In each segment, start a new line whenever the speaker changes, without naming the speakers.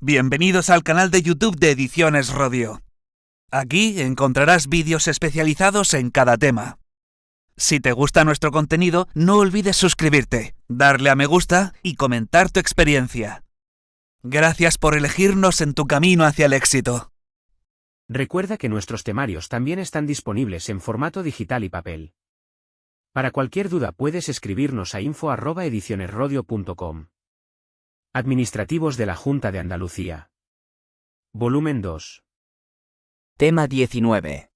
Bienvenidos al canal de YouTube de Ediciones Rodio. Aquí encontrarás vídeos especializados en cada tema. Si te gusta nuestro contenido, no olvides suscribirte, darle a me gusta y comentar tu experiencia. Gracias por elegirnos en tu camino hacia el éxito.
Recuerda que nuestros temarios también están disponibles en formato digital y papel. Para cualquier duda puedes escribirnos a info@edicionesrodio.com. Administrativos de la Junta de Andalucía. Volumen 2.
Tema 19.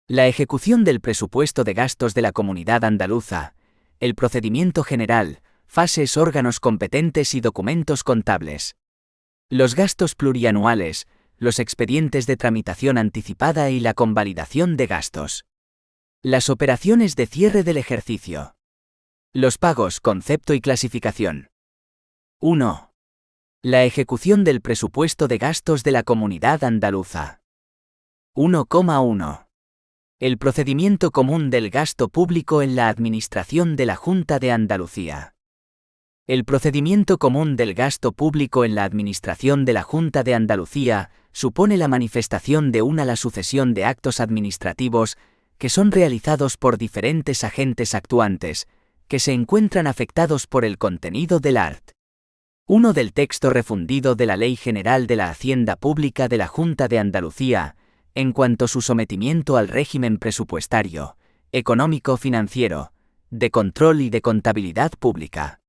La ejecución del presupuesto de gastos de la Comunidad Andaluza, el procedimiento general, fases, órganos competentes y documentos contables. Los gastos plurianuales, los expedientes de tramitación anticipada y la convalidación de gastos. Las operaciones de cierre del ejercicio. Los pagos, concepto y clasificación. 1. La ejecución del presupuesto de gastos de la Comunidad Andaluza. 1,1. El procedimiento común del gasto público en la administración de la Junta de Andalucía. El procedimiento común del gasto público en la administración de la Junta de Andalucía supone la manifestación de la sucesión de actos administrativos que son realizados por diferentes agentes actuantes, que se encuentran afectados por el contenido del art. 1 del texto refundido de la Ley General de la Hacienda Pública de la Junta de Andalucía, en cuanto a su sometimiento al régimen presupuestario, económico-financiero, de control y de contabilidad pública.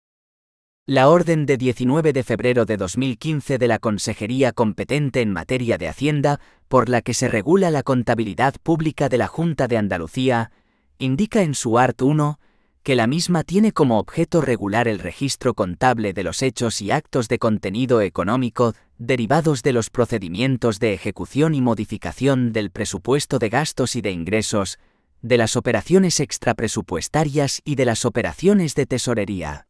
La orden de 19 de febrero de 2015 de la Consejería competente en materia de Hacienda, por la que se regula la contabilidad pública de la Junta de Andalucía, indica en su art. 1, que la misma tiene como objeto regular el registro contable de los hechos y actos de contenido económico derivados de los procedimientos de ejecución y modificación del presupuesto de gastos y de ingresos, de las operaciones extrapresupuestarias y de las operaciones de tesorería.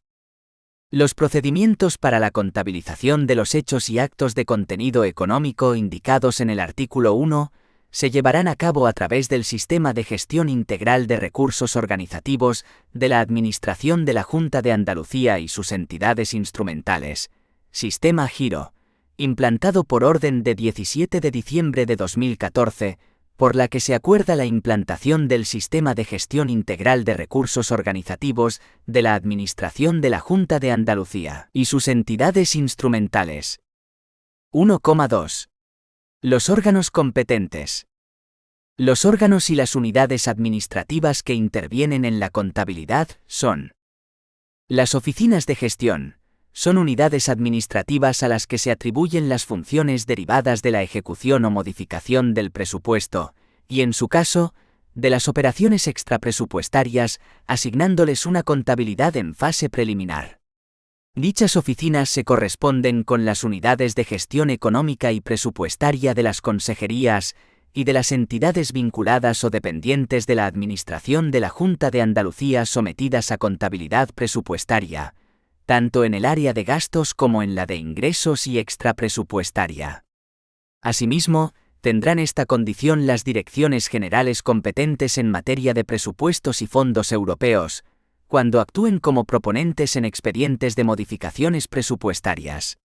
Los procedimientos para la contabilización de los hechos y actos de contenido económico indicados en el artículo 1 se llevarán a cabo a través del Sistema de Gestión Integral de Recursos Organizativos de la Administración de la Junta de Andalucía y sus entidades instrumentales, Sistema Giro, implantado por orden de 17 de diciembre de 2014, por la que se acuerda la implantación del Sistema de Gestión Integral de Recursos Organizativos de la Administración de la Junta de Andalucía y sus entidades instrumentales. 1,2. Los órganos competentes. Los órganos y las unidades administrativas que intervienen en la contabilidad son: las oficinas de gestión. Son unidades administrativas a las que se atribuyen las funciones derivadas de la ejecución o modificación del presupuesto, y en su caso, de las operaciones extrapresupuestarias, asignándoles una contabilidad en fase preliminar. Dichas oficinas se corresponden con las unidades de gestión económica y presupuestaria de las consejerías y de las entidades vinculadas o dependientes de la Administración de la Junta de Andalucía sometidas a contabilidad presupuestaria, tanto en el área de gastos como en la de ingresos y extrapresupuestaria. Asimismo, tendrán esta condición las direcciones generales competentes en materia de presupuestos y fondos europeos, cuando actúen como proponentes en expedientes de modificaciones presupuestarias.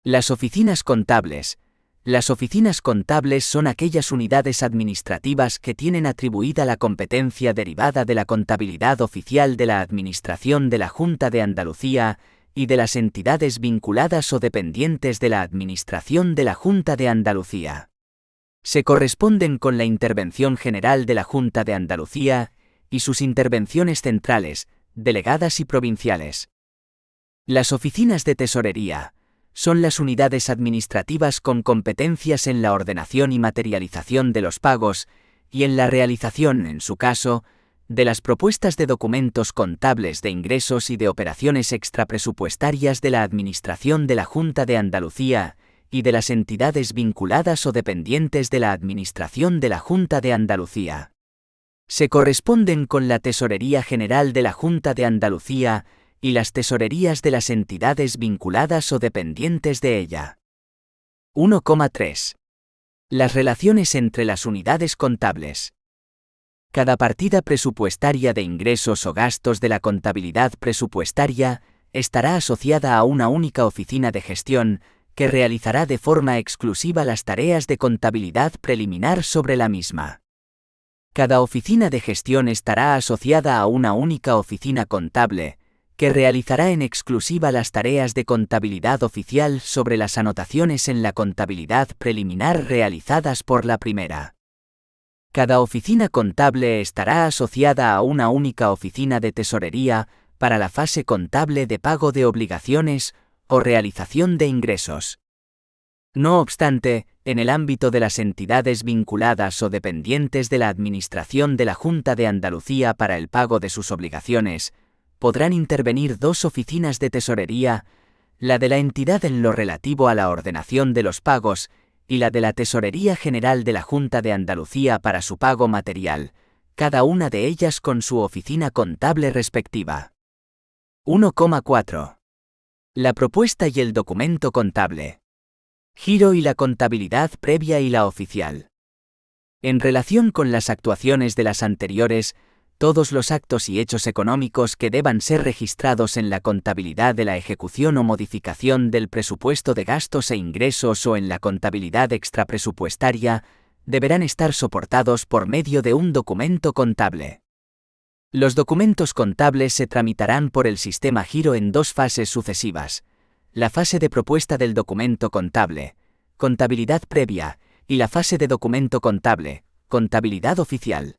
Las oficinas contables. Las oficinas contables son aquellas unidades administrativas que tienen atribuida la competencia derivada de la contabilidad oficial de la Administración de la Junta de Andalucía y de las entidades vinculadas o dependientes de la Administración de la Junta de Andalucía. Se corresponden con la Intervención General de la Junta de Andalucía y sus intervenciones centrales, delegadas y provinciales. Las oficinas de tesorería son las unidades administrativas con competencias en la ordenación y materialización de los pagos y en la realización, en su caso, de las propuestas de documentos contables de ingresos y de operaciones extrapresupuestarias de la Administración de la Junta de Andalucía y de las entidades vinculadas o dependientes de la Administración de la Junta de Andalucía. Se corresponden con la Tesorería General de la Junta de Andalucía y las tesorerías de las entidades vinculadas o dependientes de ella. 1,3. Las relaciones entre las unidades contables. Cada partida presupuestaria de ingresos o gastos de la contabilidad presupuestaria estará asociada a una única oficina de gestión que realizará de forma exclusiva las tareas de contabilidad preliminar sobre la misma. Cada oficina de gestión estará asociada a una única oficina contable, que realizará en exclusiva las tareas de contabilidad oficial sobre las anotaciones en la contabilidad preliminar realizadas por la primera. Cada oficina contable estará asociada a una única oficina de tesorería para la fase contable de pago de obligaciones o realización de ingresos. No obstante, en el ámbito de las entidades vinculadas o dependientes de la Administración de la Junta de Andalucía para el pago de sus obligaciones, podrán intervenir dos oficinas de tesorería, la de la entidad en lo relativo a la ordenación de los pagos y la de la Tesorería General de la Junta de Andalucía para su pago material, cada una de ellas con su oficina contable respectiva. 1,4. La propuesta y el documento contable. Giro y la contabilidad previa y la oficial. En relación con las actuaciones de las anteriores, todos los actos y hechos económicos que deban ser registrados en la contabilidad de la ejecución o modificación del presupuesto de gastos e ingresos o en la contabilidad extrapresupuestaria, deberán estar soportados por medio de un documento contable. Los documentos contables se tramitarán por el sistema Giro en dos fases sucesivas: la fase de propuesta del documento contable, contabilidad previa, y la fase de documento contable, contabilidad oficial.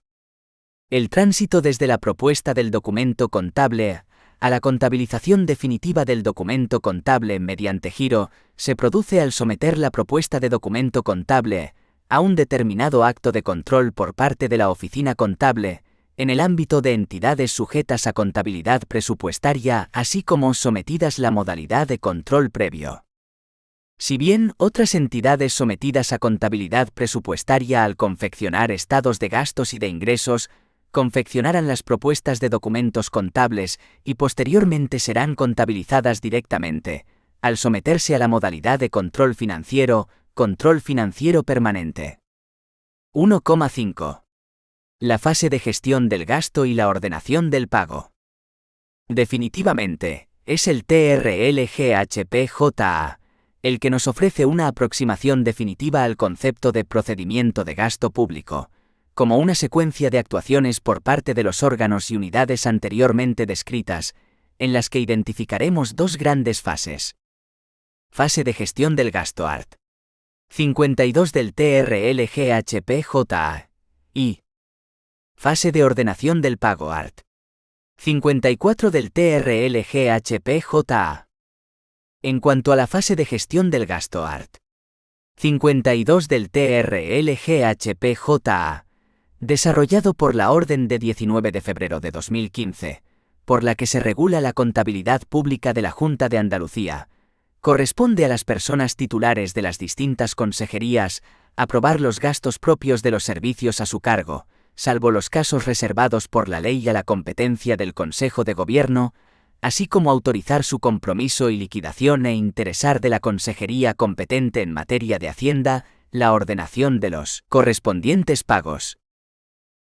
El tránsito desde la propuesta del documento contable a la contabilización definitiva del documento contable mediante giro se produce al someter la propuesta de documento contable a un determinado acto de control por parte de la oficina contable en el ámbito de entidades sujetas a contabilidad presupuestaria, así como sometidas la modalidad de control previo. Si bien otras entidades sometidas a contabilidad presupuestaria al confeccionar estados de gastos y de ingresos confeccionarán las propuestas de documentos contables y posteriormente serán contabilizadas directamente, al someterse a la modalidad de control financiero permanente. 1,5. La fase de gestión del gasto y la ordenación del pago. Definitivamente, es el TRLGHPJA, el que nos ofrece una aproximación definitiva al concepto de procedimiento de gasto público, como una secuencia de actuaciones por parte de los órganos y unidades anteriormente descritas, en las que identificaremos dos grandes fases. Fase de gestión del gasto art. 52 del TRLGHPJA y fase de ordenación del pago art. 54 del TRLGHPJA. En cuanto a la fase de gestión del gasto art. 52 del TRLGHPJA, desarrollado por la Orden de 19 de febrero de 2015, por la que se regula la contabilidad pública de la Junta de Andalucía, corresponde a las personas titulares de las distintas consejerías aprobar los gastos propios de los servicios a su cargo, salvo los casos reservados por la ley a la competencia del Consejo de Gobierno, así como autorizar su compromiso y liquidación e interesar de la consejería competente en materia de Hacienda, la ordenación de los correspondientes pagos.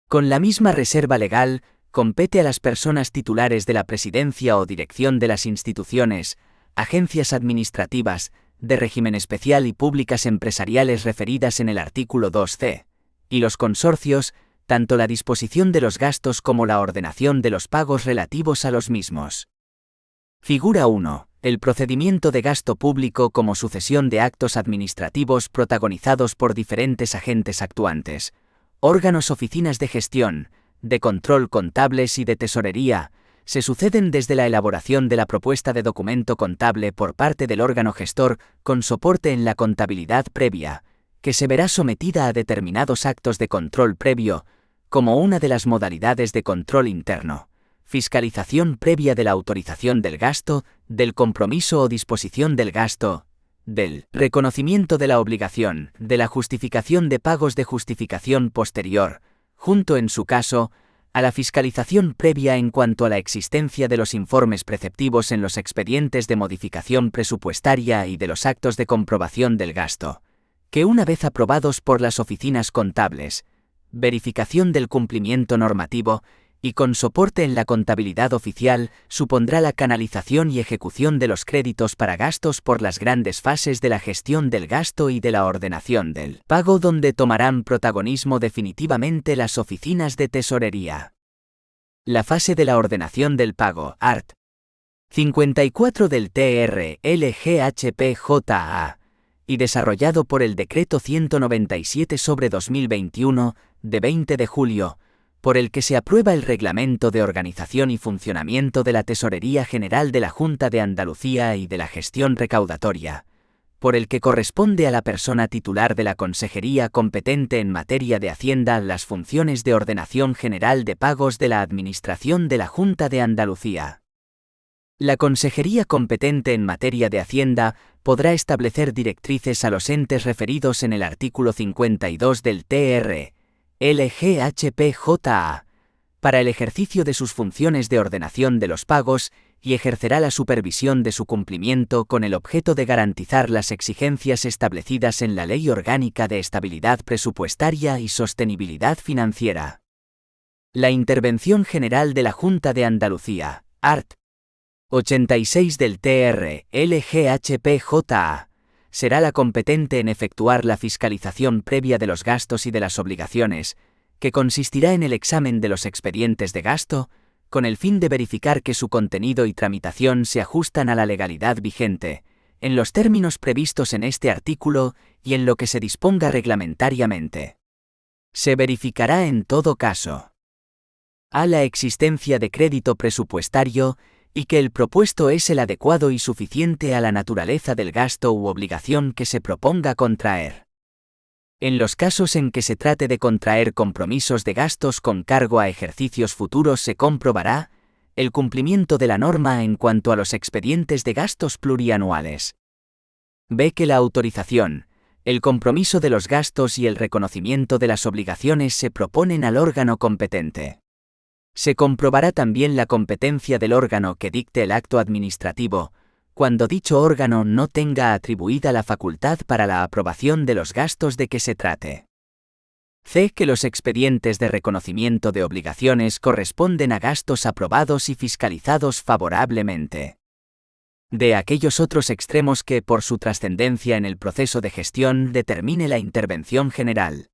Con la misma reserva legal, compete a las personas titulares de la presidencia o dirección de las instituciones, agencias administrativas, de régimen especial y públicas empresariales referidas en el artículo 2c, y los consorcios, tanto la disposición de los gastos como la ordenación de los pagos relativos a los mismos. Figura 1. El procedimiento de gasto público como sucesión de actos administrativos protagonizados por diferentes agentes actuantes, órganos, oficinas de gestión, de control contables y de tesorería, se suceden desde la elaboración de la propuesta de documento contable por parte del órgano gestor con soporte en la contabilidad previa, que se verá sometida a determinados actos de control previo, como una de las modalidades de control interno, fiscalización previa de la autorización del gasto, del compromiso o disposición del gasto, del reconocimiento de la obligación, de la justificación de pagos de justificación posterior, junto en su caso, a la fiscalización previa en cuanto a la existencia de los informes preceptivos en los expedientes de modificación presupuestaria y de los actos de comprobación del gasto, que una vez aprobados por las oficinas contables, verificación del cumplimiento normativo y con soporte en la contabilidad oficial, supondrá la canalización y ejecución de los créditos para gastos por las grandes fases de la gestión del gasto y de la ordenación del pago, donde tomarán protagonismo definitivamente las oficinas de tesorería. La fase de la ordenación del pago, art. 54 del TR-LGHPJA, y desarrollado por el Decreto 197/2021, de 20 de julio, por el que se aprueba el Reglamento de Organización y Funcionamiento de la Tesorería General de la Junta de Andalucía y de la Gestión Recaudatoria, por el que corresponde a la persona titular de la Consejería competente en materia de Hacienda las funciones de ordenación general de pagos de la Administración de la Junta de Andalucía. La Consejería competente en materia de Hacienda podrá establecer directrices a los entes referidos en el artículo 52 del TR-LGHPJA para el ejercicio de sus funciones de ordenación de los pagos y ejercerá la supervisión de su cumplimiento con el objeto de garantizar las exigencias establecidas en la Ley Orgánica de Estabilidad Presupuestaria y Sostenibilidad Financiera. La Intervención General de la Junta de Andalucía, art. 86 del TR-LGHPJA, será la competente en efectuar la fiscalización previa de los gastos y de las obligaciones, que consistirá en el examen de los expedientes de gasto, con el fin de verificar que su contenido y tramitación se ajustan a la legalidad vigente, en los términos previstos en este artículo y en lo que se disponga reglamentariamente. Se verificará en todo caso a la existencia de crédito presupuestario y que el propuesto es el adecuado y suficiente a la naturaleza del gasto u obligación que se proponga contraer. En los casos en que se trate de contraer compromisos de gastos con cargo a ejercicios futuros se comprobará el cumplimiento de la norma en cuanto a los expedientes de gastos plurianuales. Ve que la autorización, el compromiso de los gastos y el reconocimiento de las obligaciones se proponen al órgano competente. Se comprobará también la competencia del órgano que dicte el acto administrativo, cuando dicho órgano no tenga atribuida la facultad para la aprobación de los gastos de que se trate. C. Que los expedientes de reconocimiento de obligaciones corresponden a gastos aprobados y fiscalizados favorablemente. De aquellos otros extremos que, por su trascendencia en el proceso de gestión, determine la intervención general.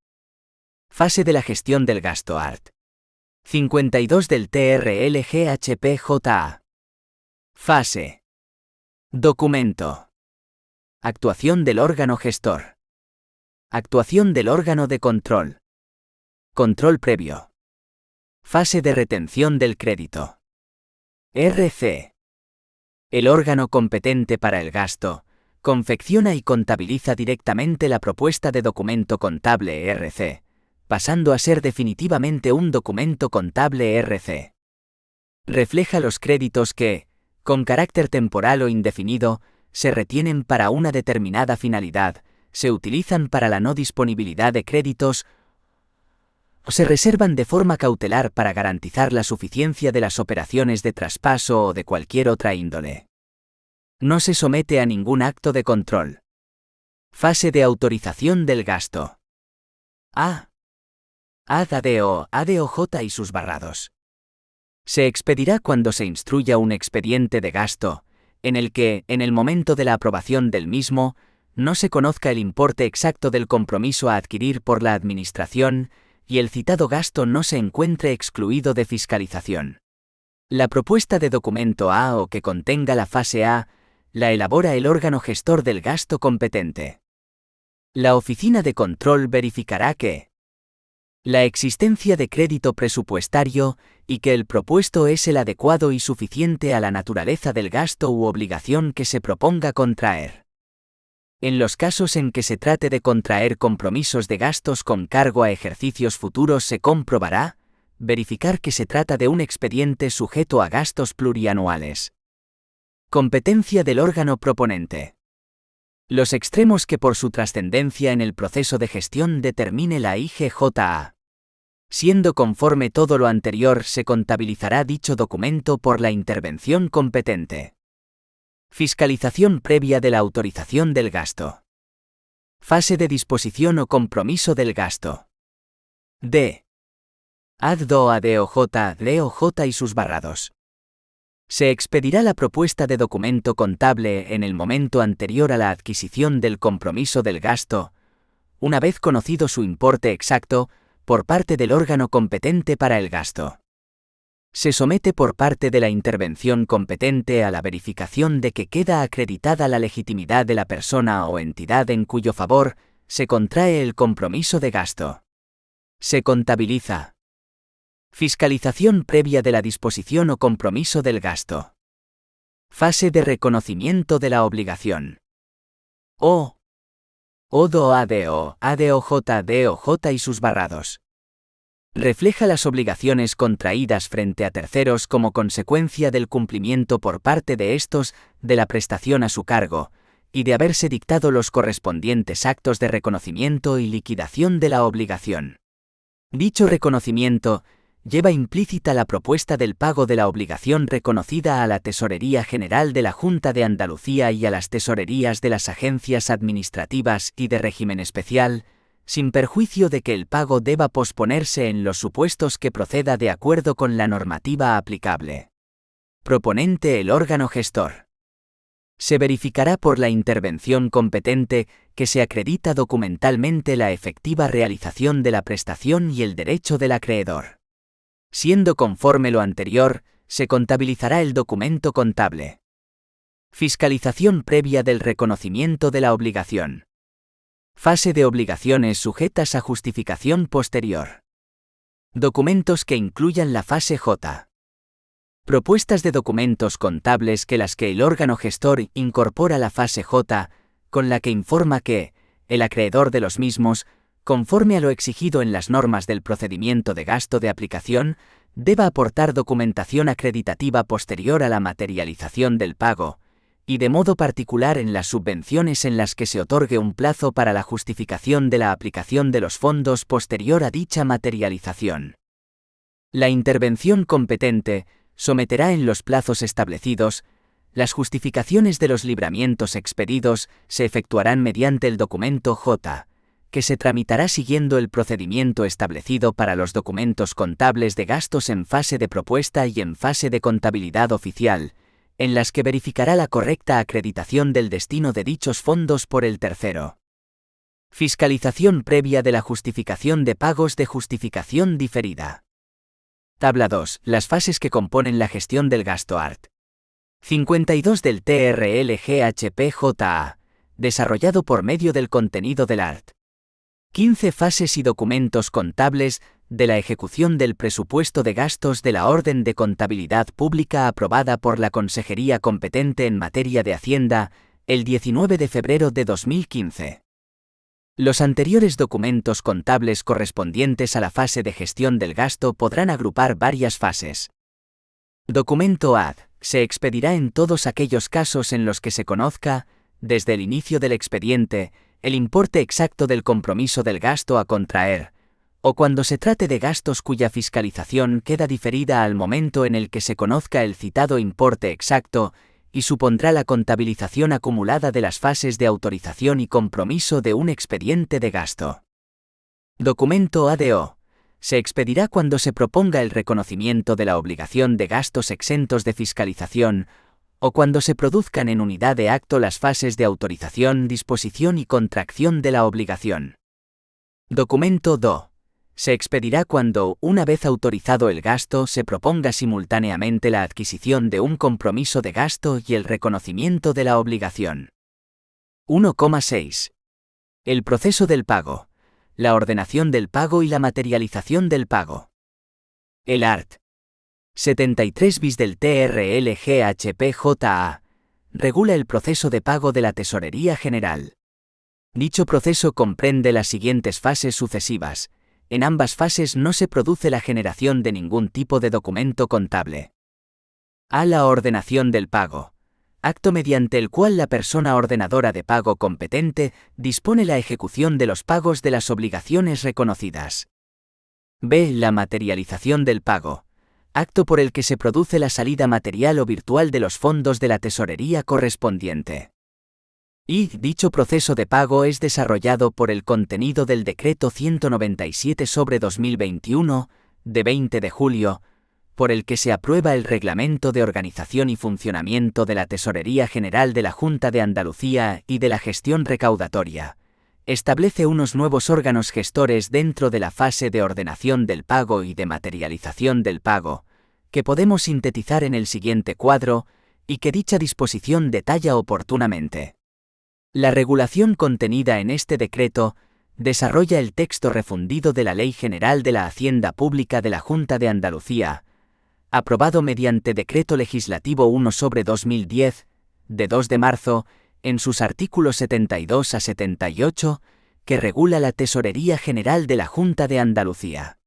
Fase de la gestión del gasto art. 52 del TR-LGHPJA. Fase. Documento. Actuación del órgano gestor. Actuación del órgano de control. Control previo. Fase de retención del crédito. RC. El órgano competente para el gasto confecciona y contabiliza directamente la propuesta de documento contable RC, pasando a ser definitivamente un documento contable RC. Refleja los créditos que, con carácter temporal o indefinido, se retienen para una determinada finalidad, se utilizan para la no disponibilidad de créditos o se reservan de forma cautelar para garantizar la suficiencia de las operaciones de traspaso o de cualquier otra índole. No se somete a ningún acto de control. Fase de autorización del gasto. A. ADO, ADOJ y sus barrados. Se expedirá cuando se instruya un expediente de gasto, en el que, en el momento de la aprobación del mismo, no se conozca el importe exacto del compromiso a adquirir por la Administración y el citado gasto no se encuentre excluido de fiscalización. La propuesta de documento A o que contenga la fase A, la elabora el órgano gestor del gasto competente. La oficina de control verificará que la existencia de crédito presupuestario y que el propuesto es el adecuado y suficiente a la naturaleza del gasto u obligación que se proponga contraer. En los casos en que se trate de contraer compromisos de gastos con cargo a ejercicios futuros se comprobará verificar que se trata de un expediente sujeto a gastos plurianuales. Competencia del órgano proponente. Los extremos que por su trascendencia en el proceso de gestión determine la IGJA. Siendo conforme todo lo anterior, se contabilizará dicho documento por la intervención competente. Fiscalización previa de la autorización del gasto. Fase de disposición o compromiso del gasto. D. ADDO ADOJ DOJ y sus barrados. Se expedirá la propuesta de documento contable en el momento anterior a la adquisición del compromiso del gasto, una vez conocido su importe exacto, por parte del órgano competente para el gasto. Se somete por parte de la intervención competente a la verificación de que queda acreditada la legitimidad de la persona o entidad en cuyo favor se contrae el compromiso de gasto. Se contabiliza. Fiscalización previa de la disposición o compromiso del gasto. Fase de reconocimiento de la obligación. ODO ADO, ADOJ DOJ y sus barrados. Refleja las obligaciones contraídas frente a terceros como consecuencia del cumplimiento por parte de estos de la prestación a su cargo, y de haberse dictado los correspondientes actos de reconocimiento y liquidación de la obligación. Dicho reconocimiento lleva implícita la propuesta del pago de la obligación reconocida a la Tesorería General de la Junta de Andalucía y a las tesorerías de las agencias administrativas y de régimen especial, sin perjuicio de que el pago deba posponerse en los supuestos que proceda de acuerdo con la normativa aplicable. Proponente el órgano gestor. Se verificará por la intervención competente que se acredita documentalmente la efectiva realización de la prestación y el derecho del acreedor. Siendo conforme lo anterior, se contabilizará el documento contable. Fiscalización previa del reconocimiento de la obligación. Fase de obligaciones sujetas a justificación posterior. Documentos que incluyan la fase J. Propuestas de documentos contables que el órgano gestor incorpora a la fase J, con la que informa que el acreedor de los mismos, conforme a lo exigido en las normas del procedimiento de gasto de aplicación, deba aportar documentación acreditativa posterior a la materialización del pago, y de modo particular en las subvenciones en las que se otorgue un plazo para la justificación de la aplicación de los fondos posterior a dicha materialización. La intervención competente someterá en los plazos establecidos. Las justificaciones de los libramientos expedidos se efectuarán mediante el documento J, que se tramitará siguiendo el procedimiento establecido para los documentos contables de gastos en fase de propuesta y en fase de contabilidad oficial, en las que verificará la correcta acreditación del destino de dichos fondos por el tercero. Fiscalización previa de la justificación de pagos de justificación diferida. Tabla 2. Las fases que componen la gestión del gasto ART. 52 del TRLGHPJA, desarrollado por medio del contenido del ART. 15 fases y documentos contables de la ejecución del presupuesto de gastos de la Orden de Contabilidad Pública aprobada por la Consejería competente en materia de Hacienda, el 19 de febrero de 2015. Los anteriores documentos contables correspondientes a la fase de gestión del gasto podrán agrupar varias fases. Documento AD. Se expedirá en todos aquellos casos en los que se conozca, desde el inicio del expediente, el importe exacto del compromiso del gasto a contraer, o cuando se trate de gastos cuya fiscalización queda diferida al momento en el que se conozca el citado importe exacto, y supondrá la contabilización acumulada de las fases de autorización y compromiso de un expediente de gasto. Documento ADO. Se expedirá cuando se proponga el reconocimiento de la obligación de gastos exentos de fiscalización, o cuando se produzcan en unidad de acto las fases de autorización, disposición y contracción de la obligación. Documento DO. Se expedirá cuando, una vez autorizado el gasto, se proponga simultáneamente la adquisición de un compromiso de gasto y el reconocimiento de la obligación. 1,6. El proceso del pago, la ordenación del pago y la materialización del pago. El ART. 73 bis del TRLGHPJA regula el proceso de pago de la Tesorería General. Dicho proceso comprende las siguientes fases sucesivas. En ambas fases no se produce la generación de ningún tipo de documento contable. A. La ordenación del pago. Acto mediante el cual la persona ordenadora de pago competente dispone la ejecución de los pagos de las obligaciones reconocidas. B. La materialización del pago. Acto por el que se produce la salida material o virtual de los fondos de la tesorería correspondiente. Y dicho proceso de pago es desarrollado por el contenido del Decreto 197/2021, de 20 de julio, por el que se aprueba el Reglamento de Organización y Funcionamiento de la Tesorería General de la Junta de Andalucía y de la Gestión Recaudatoria, establece unos nuevos órganos gestores dentro de la fase de ordenación del pago y de materialización del pago, que podemos sintetizar en el siguiente cuadro, y que dicha disposición detalla oportunamente. La regulación contenida en este decreto desarrolla el texto refundido de la Ley General de la Hacienda Pública de la Junta de Andalucía, aprobado mediante Decreto Legislativo 1/2010, de 2 de marzo, en sus artículos 72 a 78, que regula la Tesorería General de la Junta de Andalucía.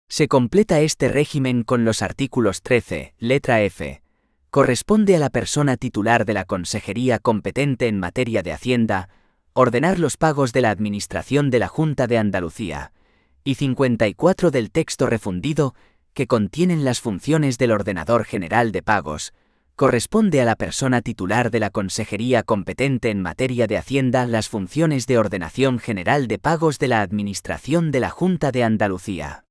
Se completa este régimen con los artículos 13, letra F. Corresponde a la persona titular de la Consejería competente en materia de Hacienda ordenar los pagos de la Administración de la Junta de Andalucía, y 54 del texto refundido, que contienen las funciones del Ordenador General de Pagos, corresponde a la persona titular de la Consejería competente en materia de Hacienda las funciones de ordenación general de pagos de la Administración de la Junta de Andalucía.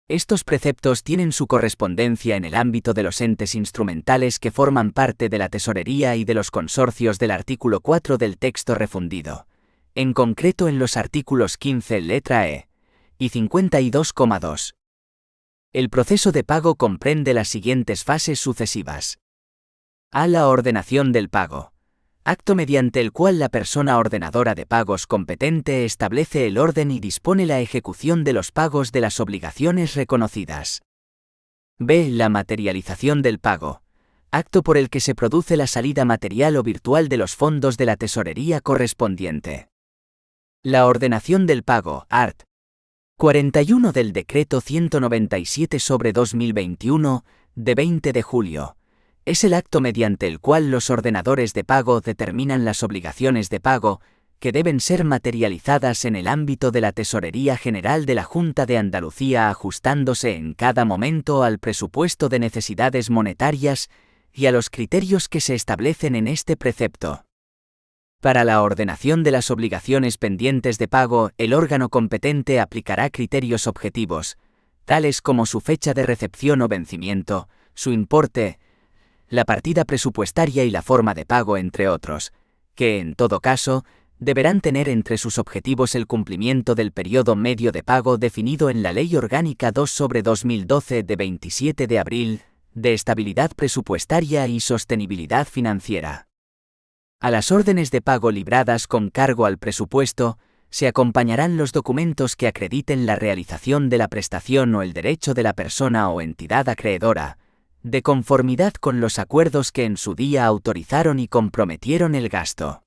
Estos preceptos tienen su correspondencia en el ámbito de los entes instrumentales que forman parte de la tesorería y de los consorcios del artículo 4 del texto refundido, en concreto en los artículos 15 letra E y 52,2. El proceso de pago comprende las siguientes fases sucesivas. A. La ordenación del pago. Acto mediante el cual la persona ordenadora de pagos competente establece el orden y dispone la ejecución de los pagos de las obligaciones reconocidas. B. La materialización del pago. Acto por el que se produce la salida material o virtual de los fondos de la tesorería correspondiente. La ordenación del pago, art. 41 del Decreto 197/2021, de 20 de julio. Es el acto mediante el cual los ordenadores de pago determinan las obligaciones de pago, que deben ser materializadas en el ámbito de la Tesorería General de la Junta de Andalucía, ajustándose en cada momento al presupuesto de necesidades monetarias y a los criterios que se establecen en este precepto. Para la ordenación de las obligaciones pendientes de pago, el órgano competente aplicará criterios objetivos, tales como su fecha de recepción o vencimiento, su importe, la partida presupuestaria y la forma de pago, entre otros, que, en todo caso, deberán tener entre sus objetivos el cumplimiento del periodo medio de pago definido en la Ley Orgánica 2/2012 de 27 de abril, de estabilidad presupuestaria y sostenibilidad financiera. A las órdenes de pago libradas con cargo al presupuesto, se acompañarán los documentos que acrediten la realización de la prestación o el derecho de la persona o entidad acreedora, de conformidad con los acuerdos que en su día autorizaron y comprometieron el gasto.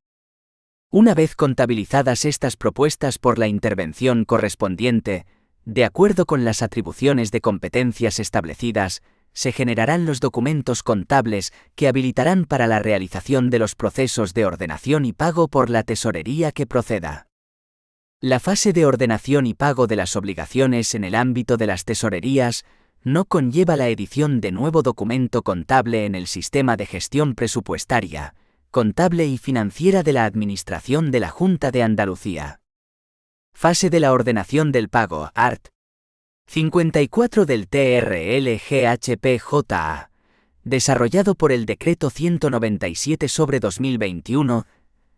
Una vez contabilizadas estas propuestas por la intervención correspondiente, de acuerdo con las atribuciones de competencias establecidas, se generarán los documentos contables que habilitarán para la realización de los procesos de ordenación y pago por la tesorería que proceda. La fase de ordenación y pago de las obligaciones en el ámbito de las tesorerías no conlleva la edición de nuevo documento contable en el sistema de gestión presupuestaria, contable y financiera de la Administración de la Junta de Andalucía. Fase de la ordenación del pago, art. 54 del TRLGHPJA, desarrollado por el Decreto 197/2021,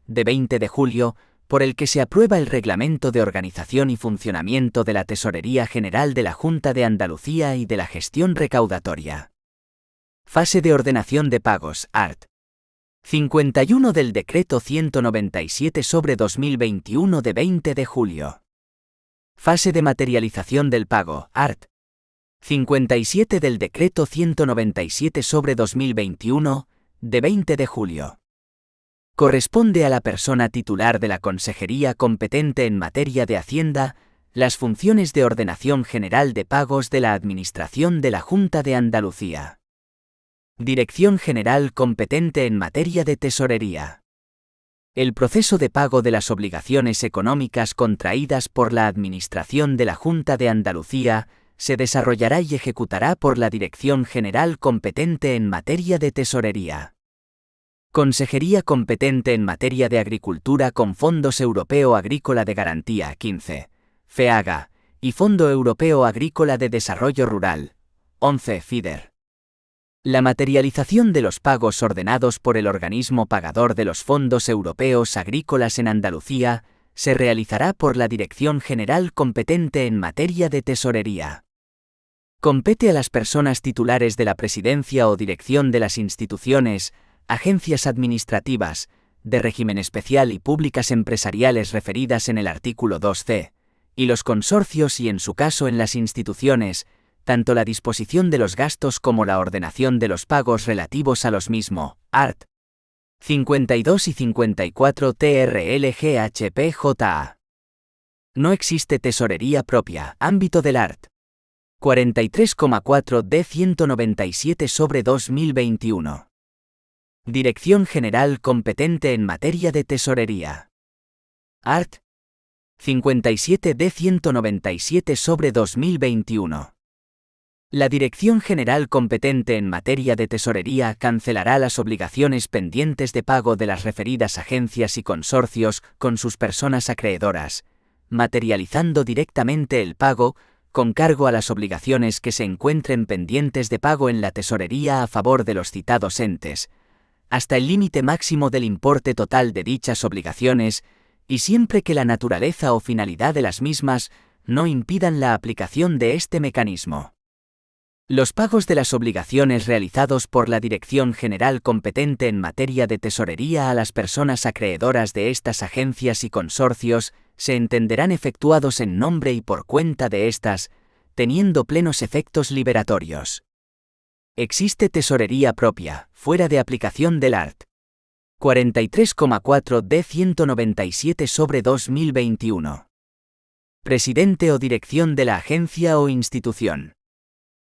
de 20 de julio, por el que se aprueba el Reglamento de Organización y Funcionamiento de la Tesorería General de la Junta de Andalucía y de la Gestión Recaudatoria. Fase de ordenación de pagos, art. 51 del Decreto 197/2021 de 20 de julio. Fase de materialización del pago, art. 57 del Decreto 197/2021, de 20 de julio. Corresponde a la persona titular de la Consejería competente en materia de Hacienda las funciones de ordenación general de pagos de la Administración de la Junta de Andalucía. Dirección General competente en materia de tesorería. El proceso de pago de las obligaciones económicas contraídas por la Administración de la Junta de Andalucía se desarrollará y ejecutará por la Dirección General competente en materia de tesorería. Consejería competente en materia de agricultura con Fondos Europeo Agrícola de Garantía 15, FEAGA, y Fondo Europeo Agrícola de Desarrollo Rural, 11 FEDER. La materialización de los pagos ordenados por el organismo pagador de los fondos europeos agrícolas en Andalucía se realizará por la Dirección General competente en materia de tesorería. Compete a las personas titulares de la presidencia o dirección de las instituciones, agencias administrativas, de régimen especial y públicas empresariales referidas en el artículo 2c, y los consorcios y en su caso en las instituciones, tanto la disposición de los gastos como la ordenación de los pagos relativos a los mismos, art. 52 y 54 TRLGHPJA. No existe tesorería propia, ámbito del art. 43,4 D 197/2021. Dirección General competente en materia de tesorería. Art. 57 D 197/2021. La Dirección General competente en materia de tesorería cancelará las obligaciones pendientes de pago de las referidas agencias y consorcios con sus personas acreedoras, materializando directamente el pago, con cargo a las obligaciones que se encuentren pendientes de pago en la tesorería a favor de los citados entes, hasta el límite máximo del importe total de dichas obligaciones, y siempre que la naturaleza o finalidad de las mismas no impidan la aplicación de este mecanismo. Los pagos de las obligaciones realizados por la Dirección General competente en materia de tesorería a las personas acreedoras de estas agencias y consorcios se entenderán efectuados en nombre y por cuenta de estas, teniendo plenos efectos liberatorios. Existe tesorería propia, fuera de aplicación del art. 43,4 D 197/2021. Presidente o dirección de la agencia o institución.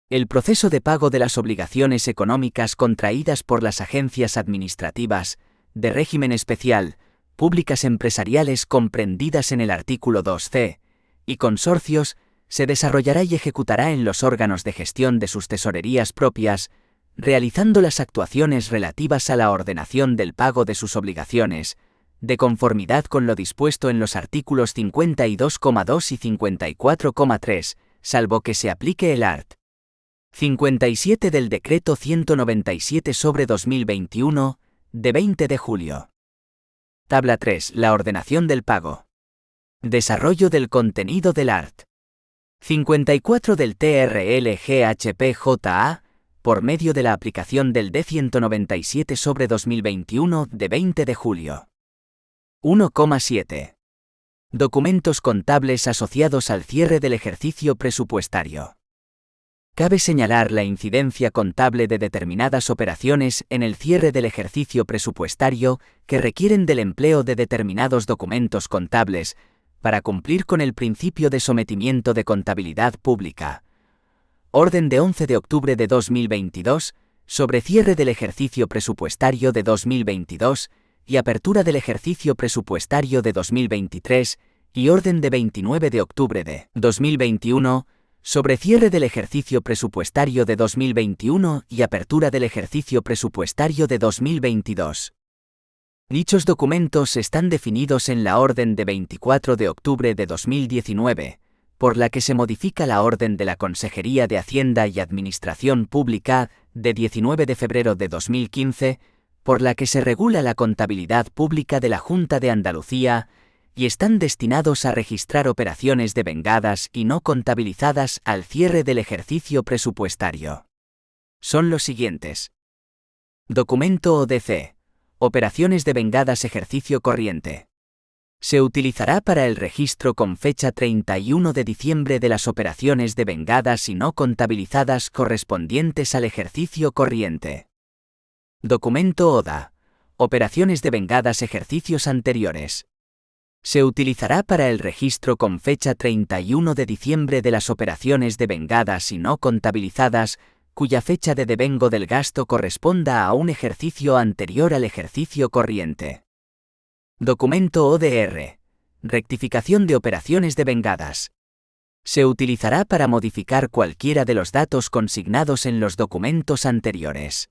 El proceso de pago de las obligaciones económicas contraídas por las agencias administrativas, de régimen especial, públicas empresariales comprendidas en el artículo 2c, y consorcios, se desarrollará y ejecutará en los órganos de gestión de sus tesorerías propias, realizando las actuaciones relativas a la ordenación del pago de sus obligaciones, de conformidad con lo dispuesto en los artículos 52,2 y 54,3, salvo que se aplique el art. 57 del Decreto 197/2021, de 20 de julio. Tabla 3. La ordenación del pago. Desarrollo del contenido del art. 54 del TRLGHPJA, por medio de la aplicación del D 197/2021, de 20 de julio. 1,7. Documentos contables asociados al cierre del ejercicio presupuestario. Cabe señalar la incidencia contable de determinadas operaciones en el cierre del ejercicio presupuestario que requieren del empleo de determinados documentos contables para cumplir con el principio de sometimiento de contabilidad pública. Orden de 11 de octubre de 2022, sobre cierre del ejercicio presupuestario de 2022 y apertura del ejercicio presupuestario de 2023, y orden de 29 de octubre de 2021, sobre cierre del ejercicio presupuestario de 2021 y apertura del ejercicio presupuestario de 2022. Dichos documentos están definidos en la Orden de 24 de octubre de 2019, por la que se modifica la Orden de la Consejería de Hacienda y Administración Pública de 19 de febrero de 2015, por la que se regula la contabilidad pública de la Junta de Andalucía, y están destinados a registrar operaciones devengadas y no contabilizadas al cierre del ejercicio presupuestario. Son los siguientes. Documento ODC. Operaciones devengadas ejercicio corriente. Se utilizará para el registro con fecha 31 de diciembre de las operaciones devengadas y no contabilizadas correspondientes al ejercicio corriente. Documento ODA. Operaciones devengadas ejercicios anteriores. Se utilizará para el registro con fecha 31 de diciembre de las operaciones devengadas y no contabilizadas, cuya fecha de devengo del gasto corresponda a un ejercicio anterior al ejercicio corriente. Documento ODR. Rectificación de operaciones devengadas. Se utilizará para modificar cualquiera de los datos consignados en los documentos anteriores.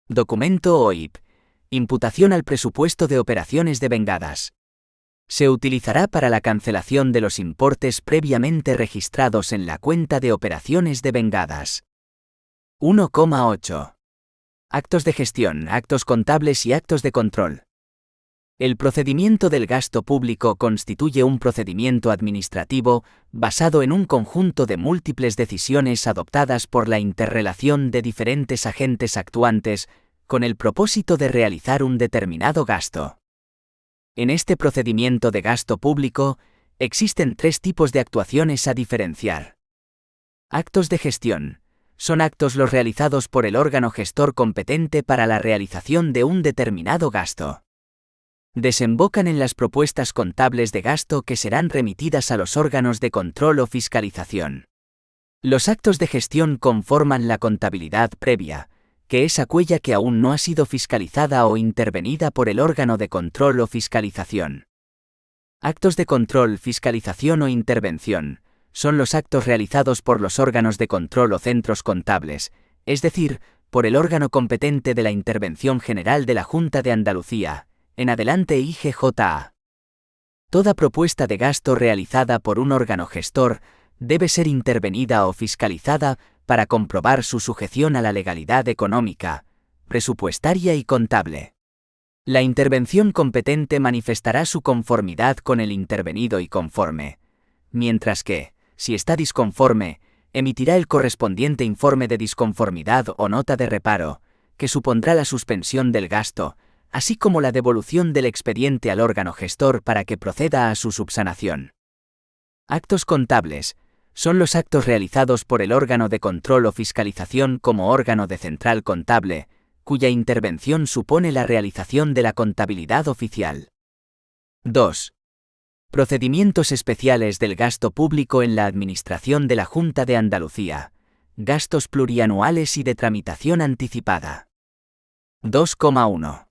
Documento OIP. Imputación al presupuesto de operaciones devengadas. Se utilizará para la cancelación de los importes previamente registrados en la cuenta de operaciones devengadas. 1,8. Actos de gestión, actos contables y actos de control. El procedimiento del gasto público constituye un procedimiento administrativo basado en un conjunto de múltiples decisiones adoptadas por la interrelación de diferentes agentes actuantes con el propósito de realizar un determinado gasto. En este procedimiento de gasto público, existen tres tipos de actuaciones a diferenciar. Actos de gestión. Son actos los realizados por el órgano gestor competente para la realización de un determinado gasto. Desembocan en las propuestas contables de gasto que serán remitidas a los órganos de control o fiscalización. Los actos de gestión conforman la contabilidad previa, que es aquella que aún no ha sido fiscalizada o intervenida por el órgano de control o fiscalización. Actos de control, fiscalización o intervención son los actos realizados por los órganos de control o centros contables, es decir, por el órgano competente de la Intervención General de la Junta de Andalucía, en adelante IGJA. Toda propuesta de gasto realizada por un órgano gestor debe ser intervenida o fiscalizada para comprobar su sujeción a la legalidad económica, presupuestaria y contable. La intervención competente manifestará su conformidad con el intervenido y conforme, mientras que, si está disconforme, emitirá el correspondiente informe de disconformidad o nota de reparo, que supondrá la suspensión del gasto, así como la devolución del expediente al órgano gestor para que proceda a su subsanación. Actos contables son los actos realizados por el órgano de control o fiscalización como órgano de central contable, cuya intervención supone la realización de la contabilidad oficial. 2. Procedimientos especiales del gasto público en la Administración de la Junta de Andalucía. Gastos plurianuales y de tramitación anticipada. 2,1.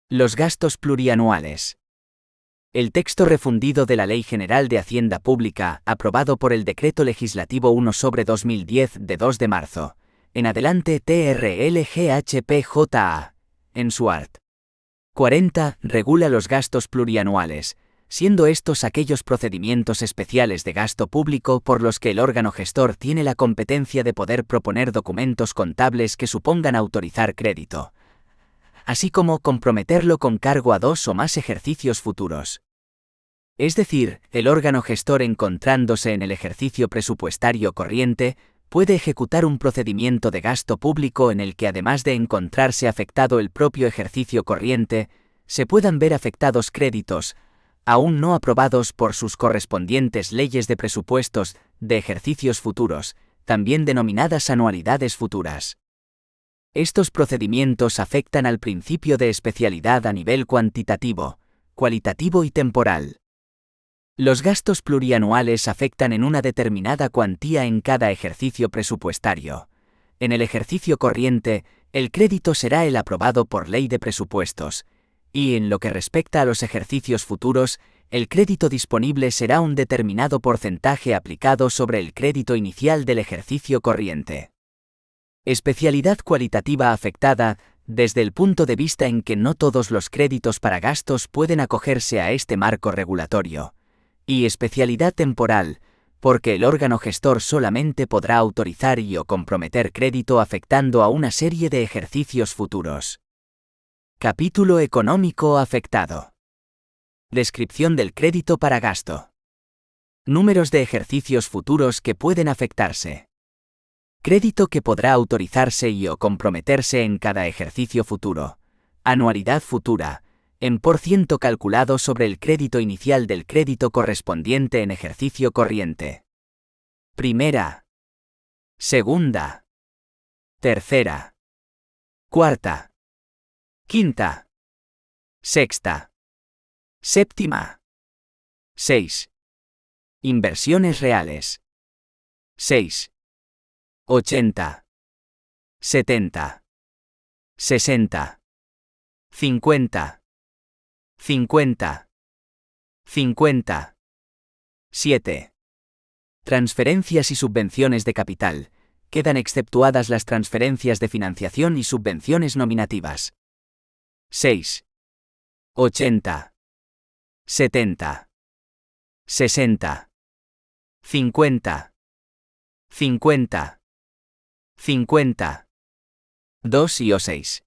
Los gastos plurianuales. El texto refundido de la Ley General de Hacienda Pública, aprobado por el Decreto Legislativo 1/2010 de 2 de marzo, en adelante TRLGHPJA, en su art. 40, regula los gastos plurianuales, siendo estos aquellos procedimientos especiales de gasto público por los que el órgano gestor tiene la competencia de poder proponer documentos contables que supongan autorizar crédito, así como comprometerlo con cargo a 2 o más ejercicios futuros. Es decir, el órgano gestor, encontrándose en el ejercicio presupuestario corriente, puede ejecutar un procedimiento de gasto público en el que, además de encontrarse afectado el propio ejercicio corriente, se puedan ver afectados créditos, aún no aprobados por sus correspondientes leyes de presupuestos de ejercicios futuros, también denominadas anualidades futuras. Estos procedimientos afectan al principio de especialidad a nivel cuantitativo, cualitativo y temporal. Los gastos plurianuales afectan en una determinada cuantía en cada ejercicio presupuestario. En el ejercicio corriente, el crédito será el aprobado por ley de presupuestos, y en lo que respecta a los ejercicios futuros, el crédito disponible será un determinado porcentaje aplicado sobre el crédito inicial del ejercicio corriente. Especialidad cualitativa afectada, desde el punto de vista en que no todos los créditos para gastos pueden acogerse a este marco regulatorio. Y especialidad temporal, porque el órgano gestor solamente podrá autorizar y o comprometer crédito afectando a una serie de ejercicios futuros. Capítulo económico afectado. Descripción del crédito para gasto. Números de ejercicios futuros que pueden afectarse. Crédito que podrá autorizarse y o comprometerse en cada ejercicio futuro. Anualidad futura, en % calculado sobre el crédito inicial del crédito correspondiente en ejercicio corriente. Primera. Segunda. Tercera. Cuarta. Quinta. Sexta. Séptima. 6. Inversiones reales. 6. 80. 70. 60. 50. 50. 50. 7. Transferencias y subvenciones de capital. Quedan exceptuadas las transferencias de financiación y subvenciones nominativas. 6. 80. 70, 60, 50, 50, 50, 2 y o 6.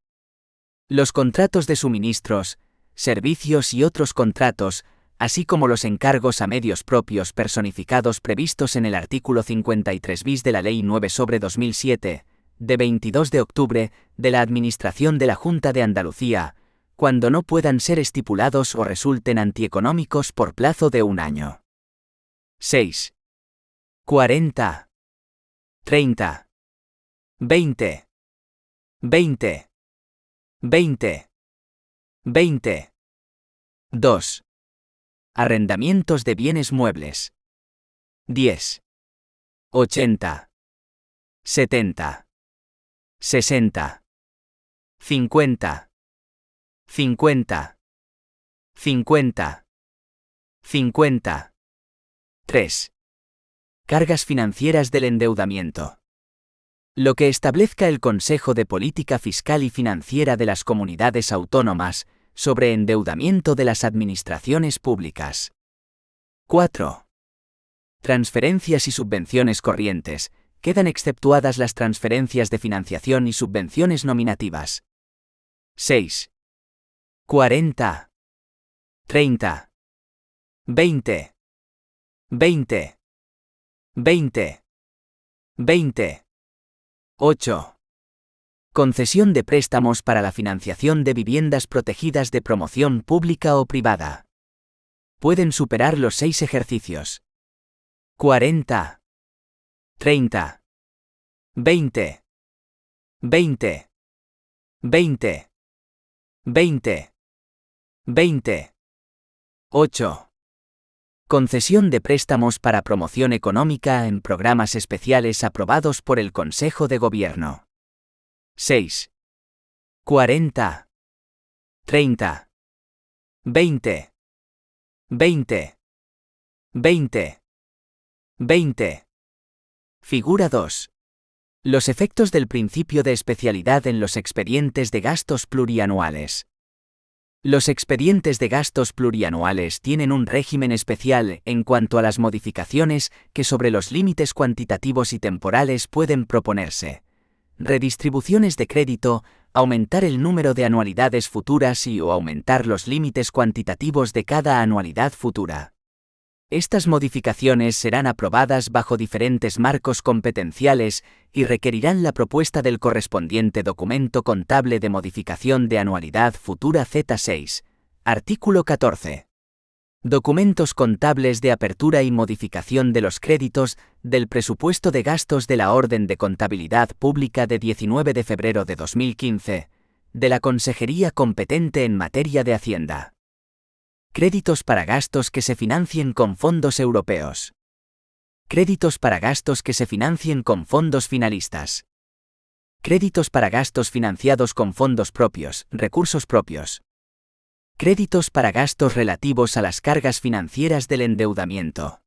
Los contratos de suministros, servicios y otros contratos, así como los encargos a medios propios personificados previstos en el artículo 53 bis de la Ley 9/2007, de 22 de octubre, de la Administración de la Junta de Andalucía, cuando no puedan ser estipulados o resulten antieconómicos por plazo de 1 año. 6. 40, 30, 20, 20, 20, 20. 2. Arrendamientos de bienes muebles. 10. 80, 70, 60, 50, 50, 50, 50. 3. Cargas financieras del endeudamiento. Lo que establezca el Consejo de Política Fiscal y Financiera de las Comunidades Autónomas sobre endeudamiento de las administraciones públicas. 4. Transferencias y subvenciones corrientes. Quedan exceptuadas las transferencias de financiación y subvenciones nominativas. 6. 40, 30, 20, 20, 20, 20. 8. Concesión de préstamos para la financiación de viviendas protegidas de promoción pública o privada. Pueden superar los 6 ejercicios. 40, 30, 20, 20, 20, 20, 20. 8. Concesión de préstamos para promoción económica en programas especiales aprobados por el Consejo de Gobierno. 6. 40, 30, 20, 20, 20, 20. Figura 2. Los efectos del principio de especialidad en los expedientes de gastos plurianuales. Los expedientes de gastos plurianuales tienen un régimen especial en cuanto a las modificaciones que sobre los límites cuantitativos y temporales pueden proponerse. Redistribuciones de crédito, aumentar el número de anualidades futuras o aumentar los límites cuantitativos de cada anualidad futura. Estas modificaciones serán aprobadas bajo diferentes marcos competenciales y requerirán la propuesta del correspondiente documento contable de modificación de anualidad futura Z6, artículo 14. Documentos contables de apertura y modificación de los créditos del presupuesto de gastos de la Orden de Contabilidad Pública de 19 de febrero de 2015, de la Consejería competente en materia de Hacienda. Créditos para gastos que se financien con fondos europeos. Créditos para gastos que se financien con fondos finalistas. Créditos para gastos financiados con fondos propios, recursos propios. Créditos para gastos relativos a las cargas financieras del endeudamiento.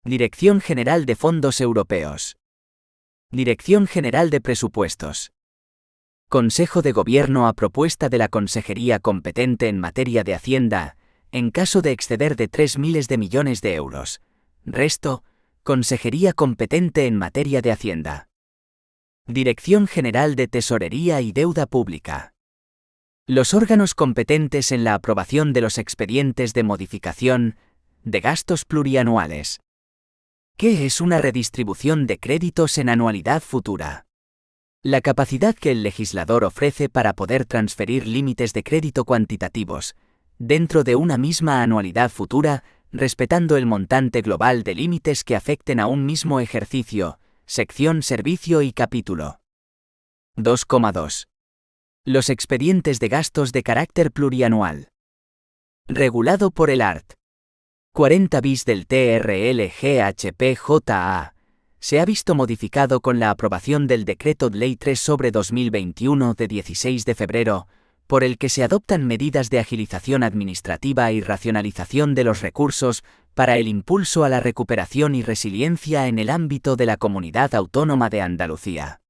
Dirección General de Fondos Europeos. Dirección General de Presupuestos. Consejo de Gobierno a propuesta de la Consejería competente en materia de Hacienda, en caso de exceder de 3.000 millones de euros. Resto, Consejería competente en materia de Hacienda. Dirección General de Tesorería y Deuda Pública. Los órganos competentes en la aprobación de los expedientes de modificación de gastos plurianuales. ¿Qué es una redistribución de créditos en anualidad futura? La capacidad que el legislador ofrece para poder transferir límites de crédito cuantitativos dentro de una misma anualidad futura, respetando el montante global de límites que afecten a un mismo ejercicio, sección Servicio y capítulo. 2,2. Los expedientes de gastos de carácter plurianual. Regulado por el art. 40 bis del TRL-GHP-JA, se ha visto modificado con la aprobación del Decreto Ley 3/2021 de 16 de febrero, por el que se adoptan medidas de agilización administrativa y racionalización de los recursos para el impulso a la recuperación y resiliencia en el ámbito de la Comunidad Autónoma de Andalucía.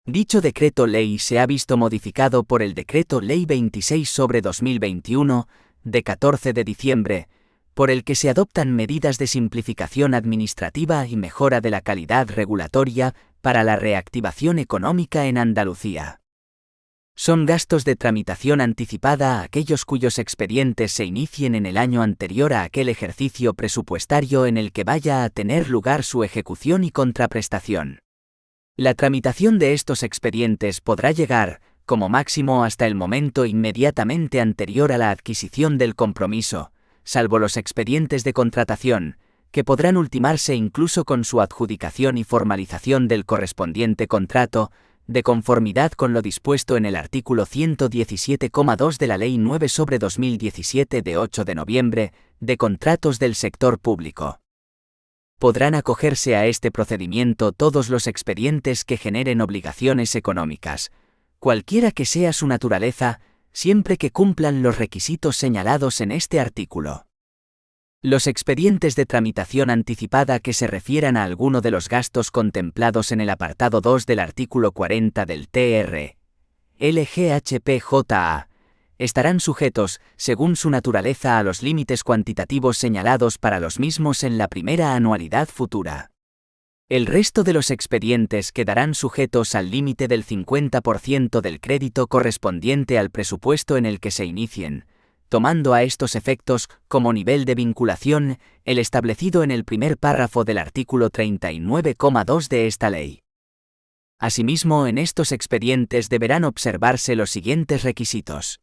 Dicho decreto ley se ha visto modificado por el Decreto Ley 26/2021, de 14 de diciembre, por el que se adoptan medidas de simplificación administrativa y mejora de la calidad regulatoria para la reactivación económica en Andalucía. Son gastos de tramitación anticipada a aquellos cuyos expedientes se inicien en el año anterior a aquel ejercicio presupuestario en el que vaya a tener lugar su ejecución y contraprestación. La tramitación de estos expedientes podrá llegar, como máximo, hasta el momento inmediatamente anterior a la adquisición del compromiso, salvo los expedientes de contratación, que podrán ultimarse incluso con su adjudicación y formalización del correspondiente contrato, de conformidad con lo dispuesto en el artículo 117,2 de la Ley 9/2017 de 8 de noviembre, de contratos del sector público. Podrán acogerse a este procedimiento todos los expedientes que generen obligaciones económicas, cualquiera que sea su naturaleza, siempre que cumplan los requisitos señalados en este artículo. Los expedientes de tramitación anticipada que se refieran a alguno de los gastos contemplados en el apartado 2 del artículo 40 del TR LGHPJA estarán sujetos, según su naturaleza, a los límites cuantitativos señalados para los mismos en la primera anualidad futura. El resto de los expedientes quedarán sujetos al límite del 50% del crédito correspondiente al presupuesto en el que se inicien, tomando a estos efectos como nivel de vinculación el establecido en el primer párrafo del artículo 39,2 de esta ley. Asimismo, en estos expedientes deberán observarse los siguientes requisitos.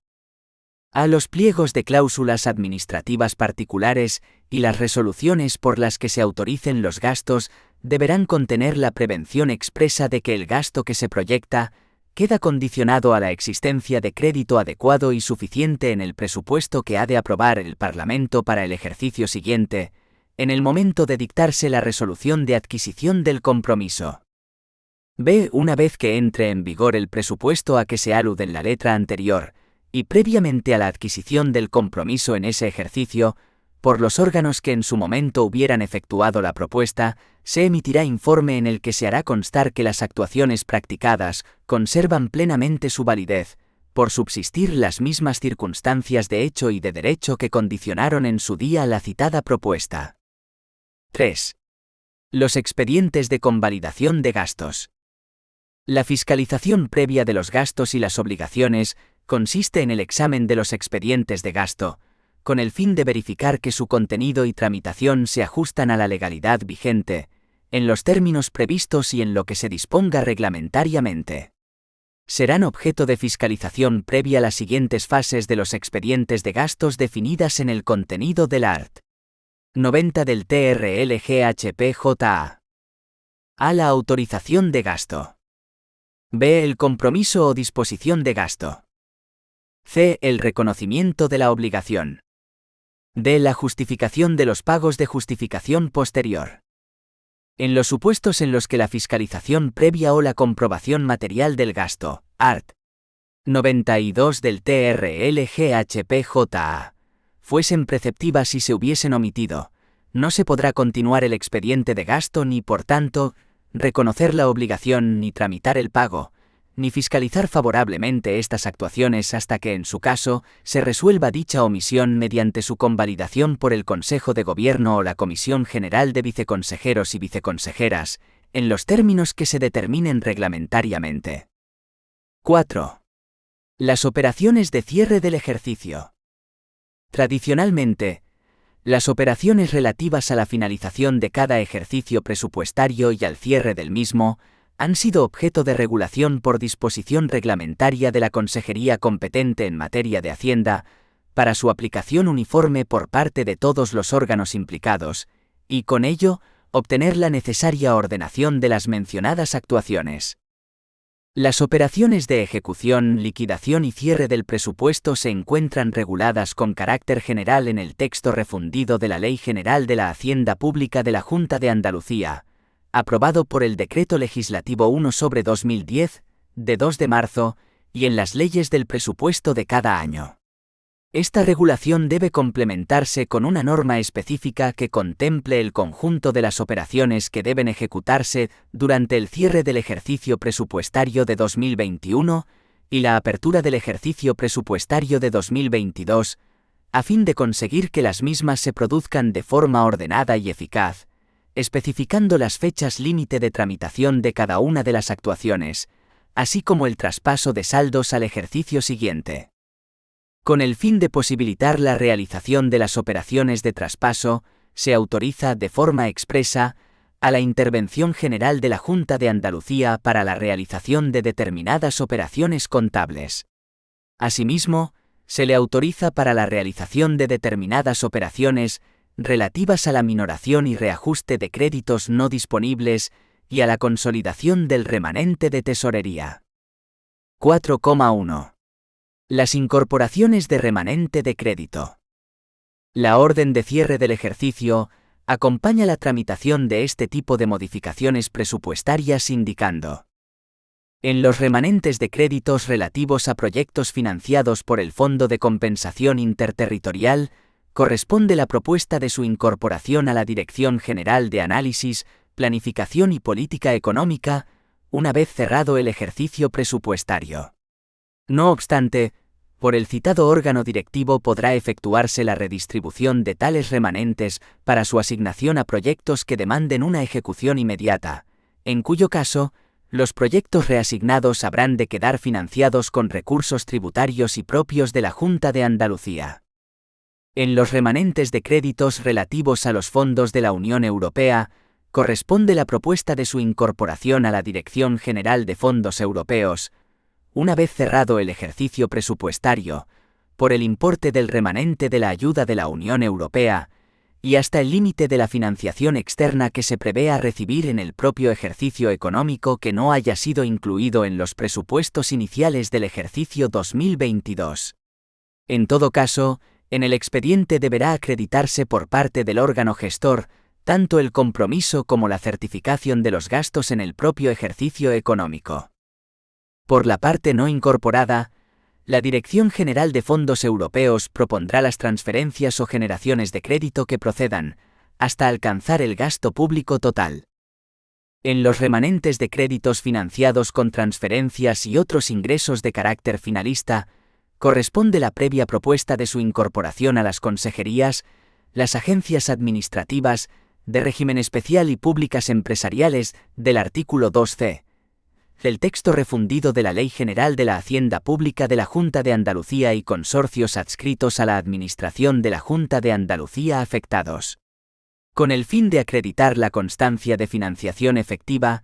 A los pliegos de cláusulas administrativas particulares y las resoluciones por las que se autoricen los gastos deberán contener la prevención expresa de que el gasto que se proyecta queda condicionado a la existencia de crédito adecuado y suficiente en el presupuesto que ha de aprobar el Parlamento para el ejercicio siguiente, en el momento de dictarse la resolución de adquisición del compromiso. B. Una vez que entre en vigor el presupuesto a que se alude en la letra anterior, y previamente a la adquisición del compromiso en ese ejercicio, por los órganos que en su momento hubieran efectuado la propuesta, se emitirá informe en el que se hará constar que las actuaciones practicadas conservan plenamente su validez, por subsistir las mismas circunstancias de hecho y de derecho que condicionaron en su día la citada propuesta. 3. Los expedientes de convalidación de gastos. La fiscalización previa de los gastos y las obligaciones consiste en el examen de los expedientes de gasto, con el fin de verificar que su contenido y tramitación se ajustan a la legalidad vigente, en los términos previstos y en lo que se disponga reglamentariamente. Serán objeto de fiscalización previa las siguientes fases de los expedientes de gastos definidas en el contenido del art. 90 del TR-LGHPJA. A. La autorización de gasto. B. El compromiso o disposición de gasto. C. El reconocimiento de la obligación. D. La justificación de los pagos de justificación posterior. En los supuestos en los que la fiscalización previa o la comprobación material del gasto, art. 92 del TR-LGHPJA, fuesen preceptivas y se hubiesen omitido, no se podrá continuar el expediente de gasto ni, por tanto, reconocer la obligación ni tramitar el pago, ni fiscalizar favorablemente estas actuaciones hasta que, en su caso, se resuelva dicha omisión mediante su convalidación por el Consejo de Gobierno o la Comisión General de Viceconsejeros y Viceconsejeras, en los términos que se determinen reglamentariamente. 4. Las operaciones de cierre del ejercicio. Tradicionalmente, las operaciones relativas a la finalización de cada ejercicio presupuestario y al cierre del mismo han sido objeto de regulación por disposición reglamentaria de la Consejería competente en materia de Hacienda, para su aplicación uniforme por parte de todos los órganos implicados, y con ello, obtener la necesaria ordenación de las mencionadas actuaciones. Las operaciones de ejecución, liquidación y cierre del presupuesto se encuentran reguladas con carácter general en el texto refundido de la Ley General de la Hacienda Pública de la Junta de Andalucía, aprobado por el Decreto Legislativo 1/2010, de 2 de marzo, y en las leyes del presupuesto de cada año. Esta regulación debe complementarse con una norma específica que contemple el conjunto de las operaciones que deben ejecutarse durante el cierre del ejercicio presupuestario de 2021 y la apertura del ejercicio presupuestario de 2022, a fin de conseguir que las mismas se produzcan de forma ordenada y eficaz, especificando las fechas límite de tramitación de cada una de las actuaciones, así como el traspaso de saldos al ejercicio siguiente. Con el fin de posibilitar la realización de las operaciones de traspaso, se autoriza de forma expresa a la Intervención General de la Junta de Andalucía para la realización de determinadas operaciones contables. Asimismo, se le autoriza para la realización de determinadas operaciones relativas a la minoración y reajuste de créditos no disponibles y a la consolidación del remanente de tesorería. 4,1. Las incorporaciones de remanente de crédito. La orden de cierre del ejercicio acompaña la tramitación de este tipo de modificaciones presupuestarias indicando: en los remanentes de créditos relativos a proyectos financiados por el Fondo de Compensación Interterritorial, corresponde la propuesta de su incorporación a la Dirección General de Análisis, Planificación y Política Económica, una vez cerrado el ejercicio presupuestario. No obstante, por el citado órgano directivo podrá efectuarse la redistribución de tales remanentes para su asignación a proyectos que demanden una ejecución inmediata, en cuyo caso, los proyectos reasignados habrán de quedar financiados con recursos tributarios y propios de la Junta de Andalucía. En los remanentes de créditos relativos a los fondos de la Unión Europea, corresponde la propuesta de su incorporación a la Dirección General de Fondos Europeos, una vez cerrado el ejercicio presupuestario, por el importe del remanente de la ayuda de la Unión Europea, y hasta el límite de la financiación externa que se prevea recibir en el propio ejercicio económico que no haya sido incluido en los presupuestos iniciales del ejercicio 2022. En todo caso, en el expediente deberá acreditarse por parte del órgano gestor tanto el compromiso como la certificación de los gastos en el propio ejercicio económico. Por la parte no incorporada, la Dirección General de Fondos Europeos propondrá las transferencias o generaciones de crédito que procedan, hasta alcanzar el gasto público total. En los remanentes de créditos financiados con transferencias y otros ingresos de carácter finalista, corresponde la previa propuesta de su incorporación a las consejerías, las agencias administrativas, de régimen especial y públicas empresariales del artículo 2c. El texto refundido de la Ley General de la Hacienda Pública de la Junta de Andalucía y consorcios adscritos a la Administración de la Junta de Andalucía afectados. Con el fin de acreditar la constancia de financiación efectiva,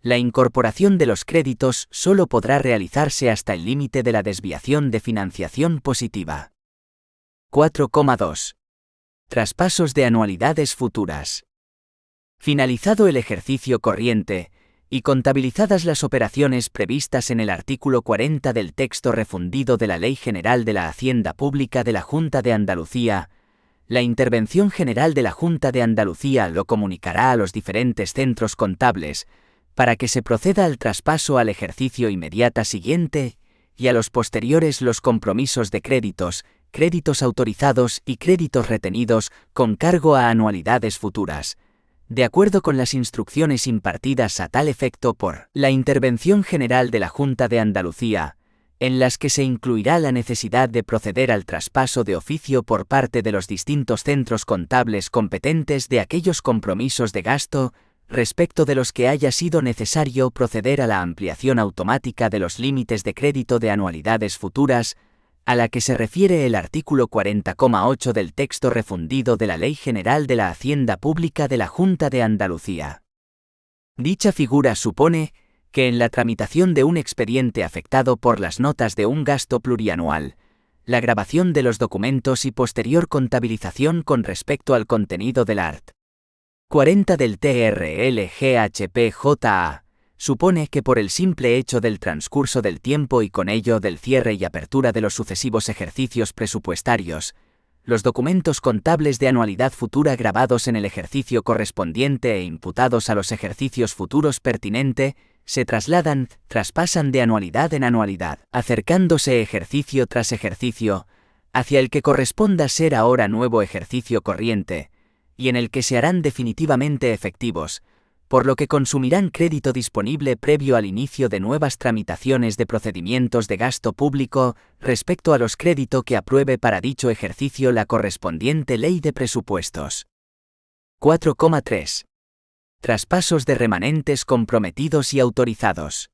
la incorporación de los créditos solo podrá realizarse hasta el límite de la desviación de financiación positiva. 4,2. Traspasos de anualidades futuras. Finalizado el ejercicio corriente, y contabilizadas las operaciones previstas en el artículo 40 del texto refundido de la Ley General de la Hacienda Pública de la Junta de Andalucía, la Intervención General de la Junta de Andalucía lo comunicará a los diferentes centros contables, para que se proceda al traspaso al ejercicio inmediata siguiente, y a los posteriores los compromisos de créditos, créditos autorizados y créditos retenidos con cargo a anualidades futuras, de acuerdo con las instrucciones impartidas a tal efecto por la Intervención General de la Junta de Andalucía, en las que se incluirá la necesidad de proceder al traspaso de oficio por parte de los distintos centros contables competentes de aquellos compromisos de gasto, respecto de los que haya sido necesario proceder a la ampliación automática de los límites de crédito de anualidades futuras, a la que se refiere el artículo 40,8 del texto refundido de la Ley General de la Hacienda Pública de la Junta de Andalucía. Dicha figura supone que en la tramitación de un expediente afectado por las notas de un gasto plurianual, la grabación de los documentos y posterior contabilización con respecto al contenido del art. 40 del TRLGHPJA, supone que por el simple hecho del transcurso del tiempo y con ello del cierre y apertura de los sucesivos ejercicios presupuestarios, los documentos contables de anualidad futura grabados en el ejercicio correspondiente e imputados a los ejercicios futuros pertinente, se traspasan de anualidad en anualidad, acercándose ejercicio tras ejercicio, hacia el que corresponda ser ahora nuevo ejercicio corriente, y en el que se harán definitivamente efectivos, por lo que consumirán crédito disponible previo al inicio de nuevas tramitaciones de procedimientos de gasto público respecto a los créditos que apruebe para dicho ejercicio la correspondiente ley de presupuestos. 4,3. Traspasos de remanentes comprometidos y autorizados.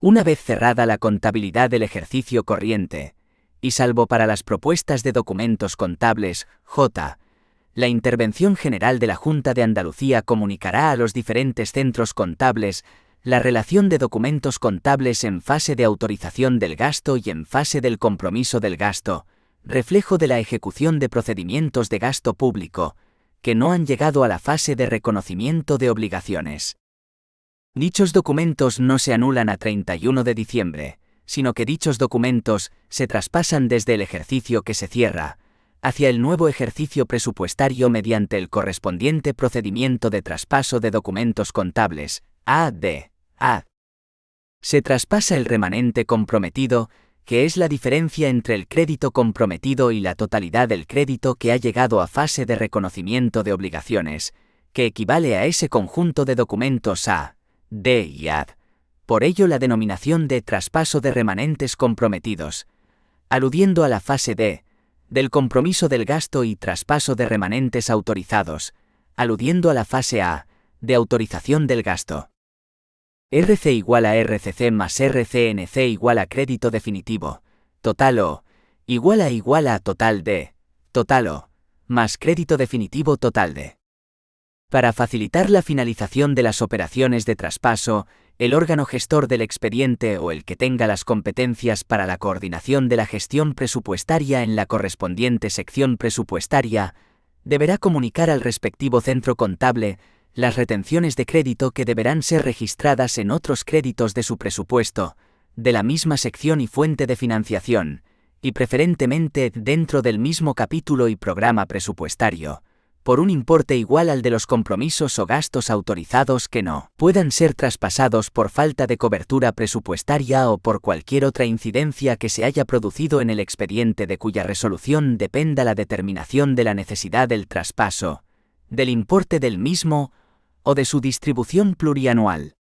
Una vez cerrada la contabilidad del ejercicio corriente, y salvo para las propuestas de documentos contables, J. La Intervención General de la Junta de Andalucía comunicará a los diferentes centros contables la relación de documentos contables en fase de autorización del gasto y en fase del compromiso del gasto, reflejo de la ejecución de procedimientos de gasto público, que no han llegado a la fase de reconocimiento de obligaciones. Dichos documentos no se anulan a 31 de diciembre, sino que dichos documentos se traspasan desde el ejercicio que se cierra, hacia el nuevo ejercicio presupuestario mediante el correspondiente procedimiento de traspaso de documentos contables, AD. Se traspasa el remanente comprometido, que es la diferencia entre el crédito comprometido y la totalidad del crédito que ha llegado a fase de reconocimiento de obligaciones, que equivale a ese conjunto de documentos A, D y AD. Por ello la denominación de traspaso de remanentes comprometidos, aludiendo a la fase D, del compromiso del gasto y traspaso de remanentes autorizados, aludiendo a la fase A, de autorización del gasto. RC igual a RCC más RCNC igual a crédito definitivo, total O, igual a total D, total O, más crédito definitivo total D. Para facilitar la finalización de las operaciones de traspaso, el órgano gestor del expediente o el que tenga las competencias para la coordinación de la gestión presupuestaria en la correspondiente sección presupuestaria, deberá comunicar al respectivo centro contable las retenciones de crédito que deberán ser registradas en otros créditos de su presupuesto, de la misma sección y fuente de financiación, y preferentemente dentro del mismo capítulo y programa presupuestario, por un importe igual al de los compromisos o gastos autorizados que no puedan ser traspasados por falta de cobertura presupuestaria o por cualquier otra incidencia que se haya producido en el expediente de cuya resolución dependa la determinación de la necesidad del traspaso, del importe del mismo o de su distribución plurianual.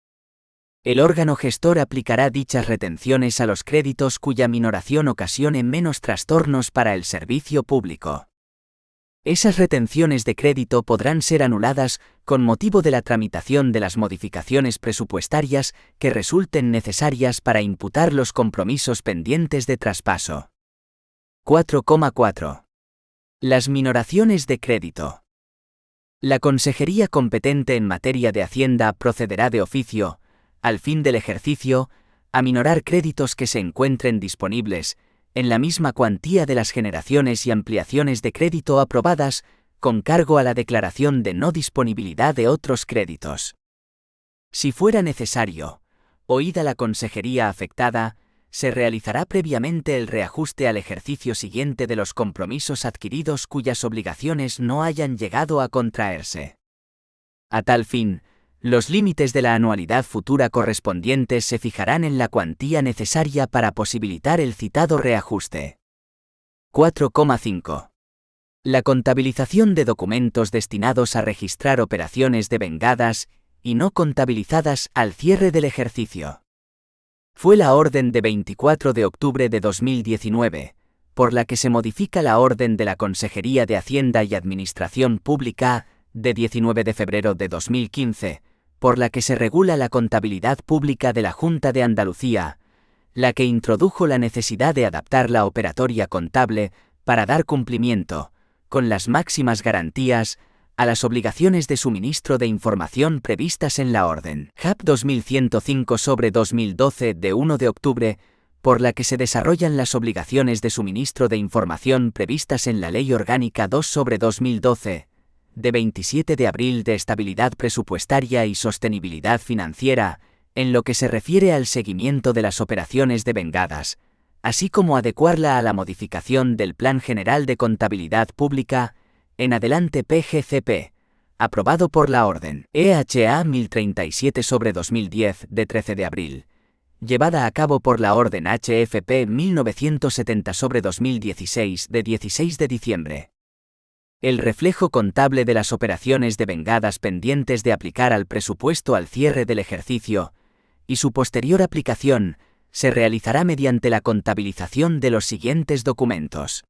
El órgano gestor aplicará dichas retenciones a los créditos cuya minoración ocasione menos trastornos para el servicio público. Esas retenciones de crédito podrán ser anuladas con motivo de la tramitación de las modificaciones presupuestarias que resulten necesarias para imputar los compromisos pendientes de traspaso. 4,4. Las minoraciones de crédito. La Consejería competente en materia de Hacienda procederá de oficio, al fin del ejercicio, a minorar créditos que se encuentren disponibles, en la misma cuantía de las generaciones y ampliaciones de crédito aprobadas, con cargo a la declaración de no disponibilidad de otros créditos. Si fuera necesario, oída la consejería afectada, se realizará previamente el reajuste al ejercicio siguiente de los compromisos adquiridos cuyas obligaciones no hayan llegado a contraerse. A tal fin, los límites de la anualidad futura correspondientes se fijarán en la cuantía necesaria para posibilitar el citado reajuste. 4,5. La contabilización de documentos destinados a registrar operaciones devengadas y no contabilizadas al cierre del ejercicio. Fue la orden de 24 de octubre de 2019, por la que se modifica la orden de la Consejería de Hacienda y Administración Pública, de 19 de febrero de 2015, por la que se regula la contabilidad pública de la Junta de Andalucía, la que introdujo la necesidad de adaptar la operatoria contable para dar cumplimiento, con las máximas garantías, a las obligaciones de suministro de información previstas en la orden JAP 2105/2012 de 1 de octubre, por la que se desarrollan las obligaciones de suministro de información previstas en la Ley Orgánica 2/2012, de 27 de abril de Estabilidad Presupuestaria y Sostenibilidad Financiera, en lo que se refiere al seguimiento de las operaciones devengadas, así como adecuarla a la modificación del Plan General de Contabilidad Pública, en adelante PGCP, aprobado por la Orden EHA 1037/2010 de 13 de abril, llevada a cabo por la Orden HFP 1970/2016 de 16 de diciembre. El reflejo contable de las operaciones devengadas pendientes de aplicar al presupuesto al cierre del ejercicio, y su posterior aplicación, se realizará mediante la contabilización de los siguientes documentos.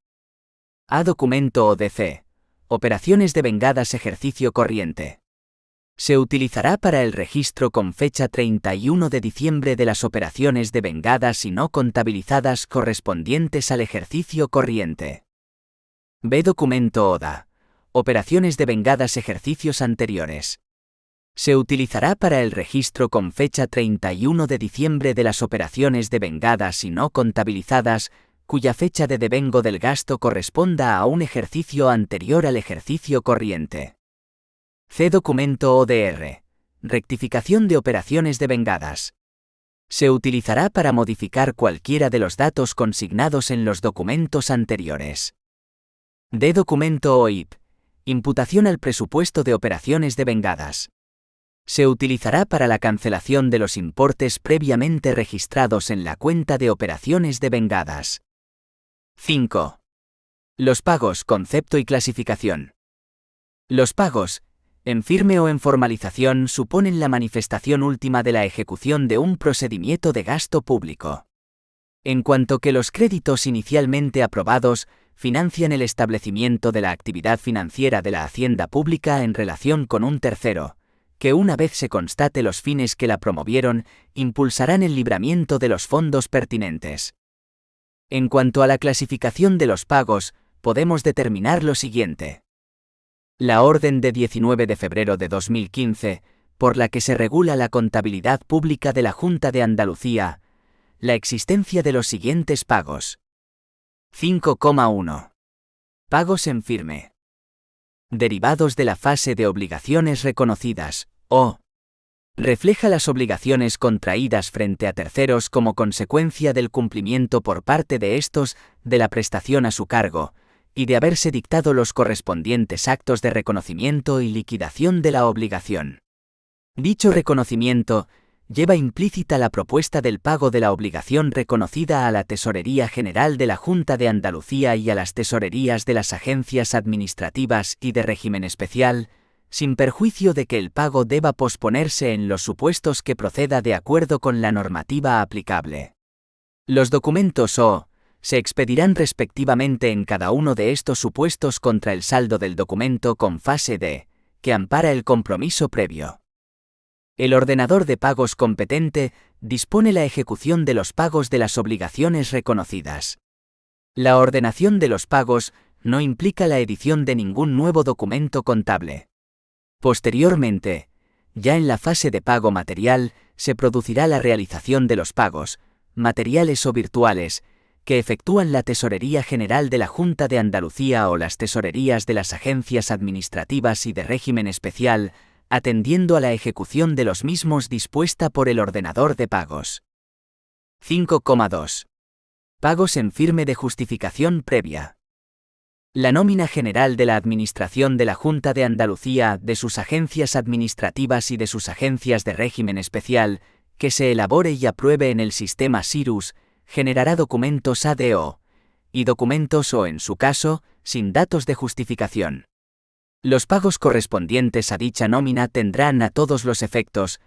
A. Documento ODC. Operaciones devengadas ejercicio corriente. Se utilizará para el registro con fecha 31 de diciembre de las operaciones devengadas y no contabilizadas correspondientes al ejercicio corriente. B. Documento ODA. Operaciones devengadas ejercicios anteriores. Se utilizará para el registro con fecha 31 de diciembre de las operaciones devengadas y no contabilizadas, cuya fecha de devengo del gasto corresponda a un ejercicio anterior al ejercicio corriente. C. Documento ODR. Rectificación de operaciones devengadas. Se utilizará para modificar cualquiera de los datos consignados en los documentos anteriores. D. Documento OIP. Imputación al presupuesto de operaciones devengadas. Se utilizará para la cancelación de los importes previamente registrados en la cuenta de operaciones devengadas. 5. Los pagos, concepto y clasificación. Los pagos, en firme o en formalización, suponen la manifestación última de la ejecución de un procedimiento de gasto público. En cuanto que los créditos inicialmente aprobados financian el establecimiento de la actividad financiera de la hacienda pública en relación con un tercero, que una vez se constate los fines que la promovieron, impulsarán el libramiento de los fondos pertinentes. En cuanto a la clasificación de los pagos, podemos determinar lo siguiente. La orden de 19 de febrero de 2015, por la que se regula la contabilidad pública de la Junta de Andalucía, la existencia de los siguientes pagos. 5,1. Pagos en firme. Derivados de la fase de obligaciones reconocidas, o refleja las obligaciones contraídas frente a terceros como consecuencia del cumplimiento por parte de estos de la prestación a su cargo, y de haberse dictado los correspondientes actos de reconocimiento y liquidación de la obligación. Dicho reconocimiento lleva implícita la propuesta del pago de la obligación reconocida a la Tesorería General de la Junta de Andalucía y a las tesorerías de las agencias administrativas y de régimen especial, sin perjuicio de que el pago deba posponerse en los supuestos que proceda de acuerdo con la normativa aplicable. Los documentos O se expedirán respectivamente en cada uno de estos supuestos contra el saldo del documento con fase D, que ampara el compromiso previo. El ordenador de pagos competente dispone la ejecución de los pagos de las obligaciones reconocidas. La ordenación de los pagos no implica la edición de ningún nuevo documento contable. Posteriormente, ya en la fase de pago material, se producirá la realización de los pagos, materiales o virtuales, que efectúan la Tesorería General de la Junta de Andalucía o las tesorerías de las agencias administrativas y de régimen especial, atendiendo a la ejecución de los mismos dispuesta por el ordenador de pagos. 5,2. Pagos en firme de justificación previa. La nómina general de la Administración de la Junta de Andalucía, de sus agencias administrativas y de sus agencias de régimen especial, que se elabore y apruebe en el sistema SIRUS, generará documentos ADO, y documentos O en su caso, sin datos de justificación. Los pagos correspondientes a dicha nómina tendrán a todos los efectos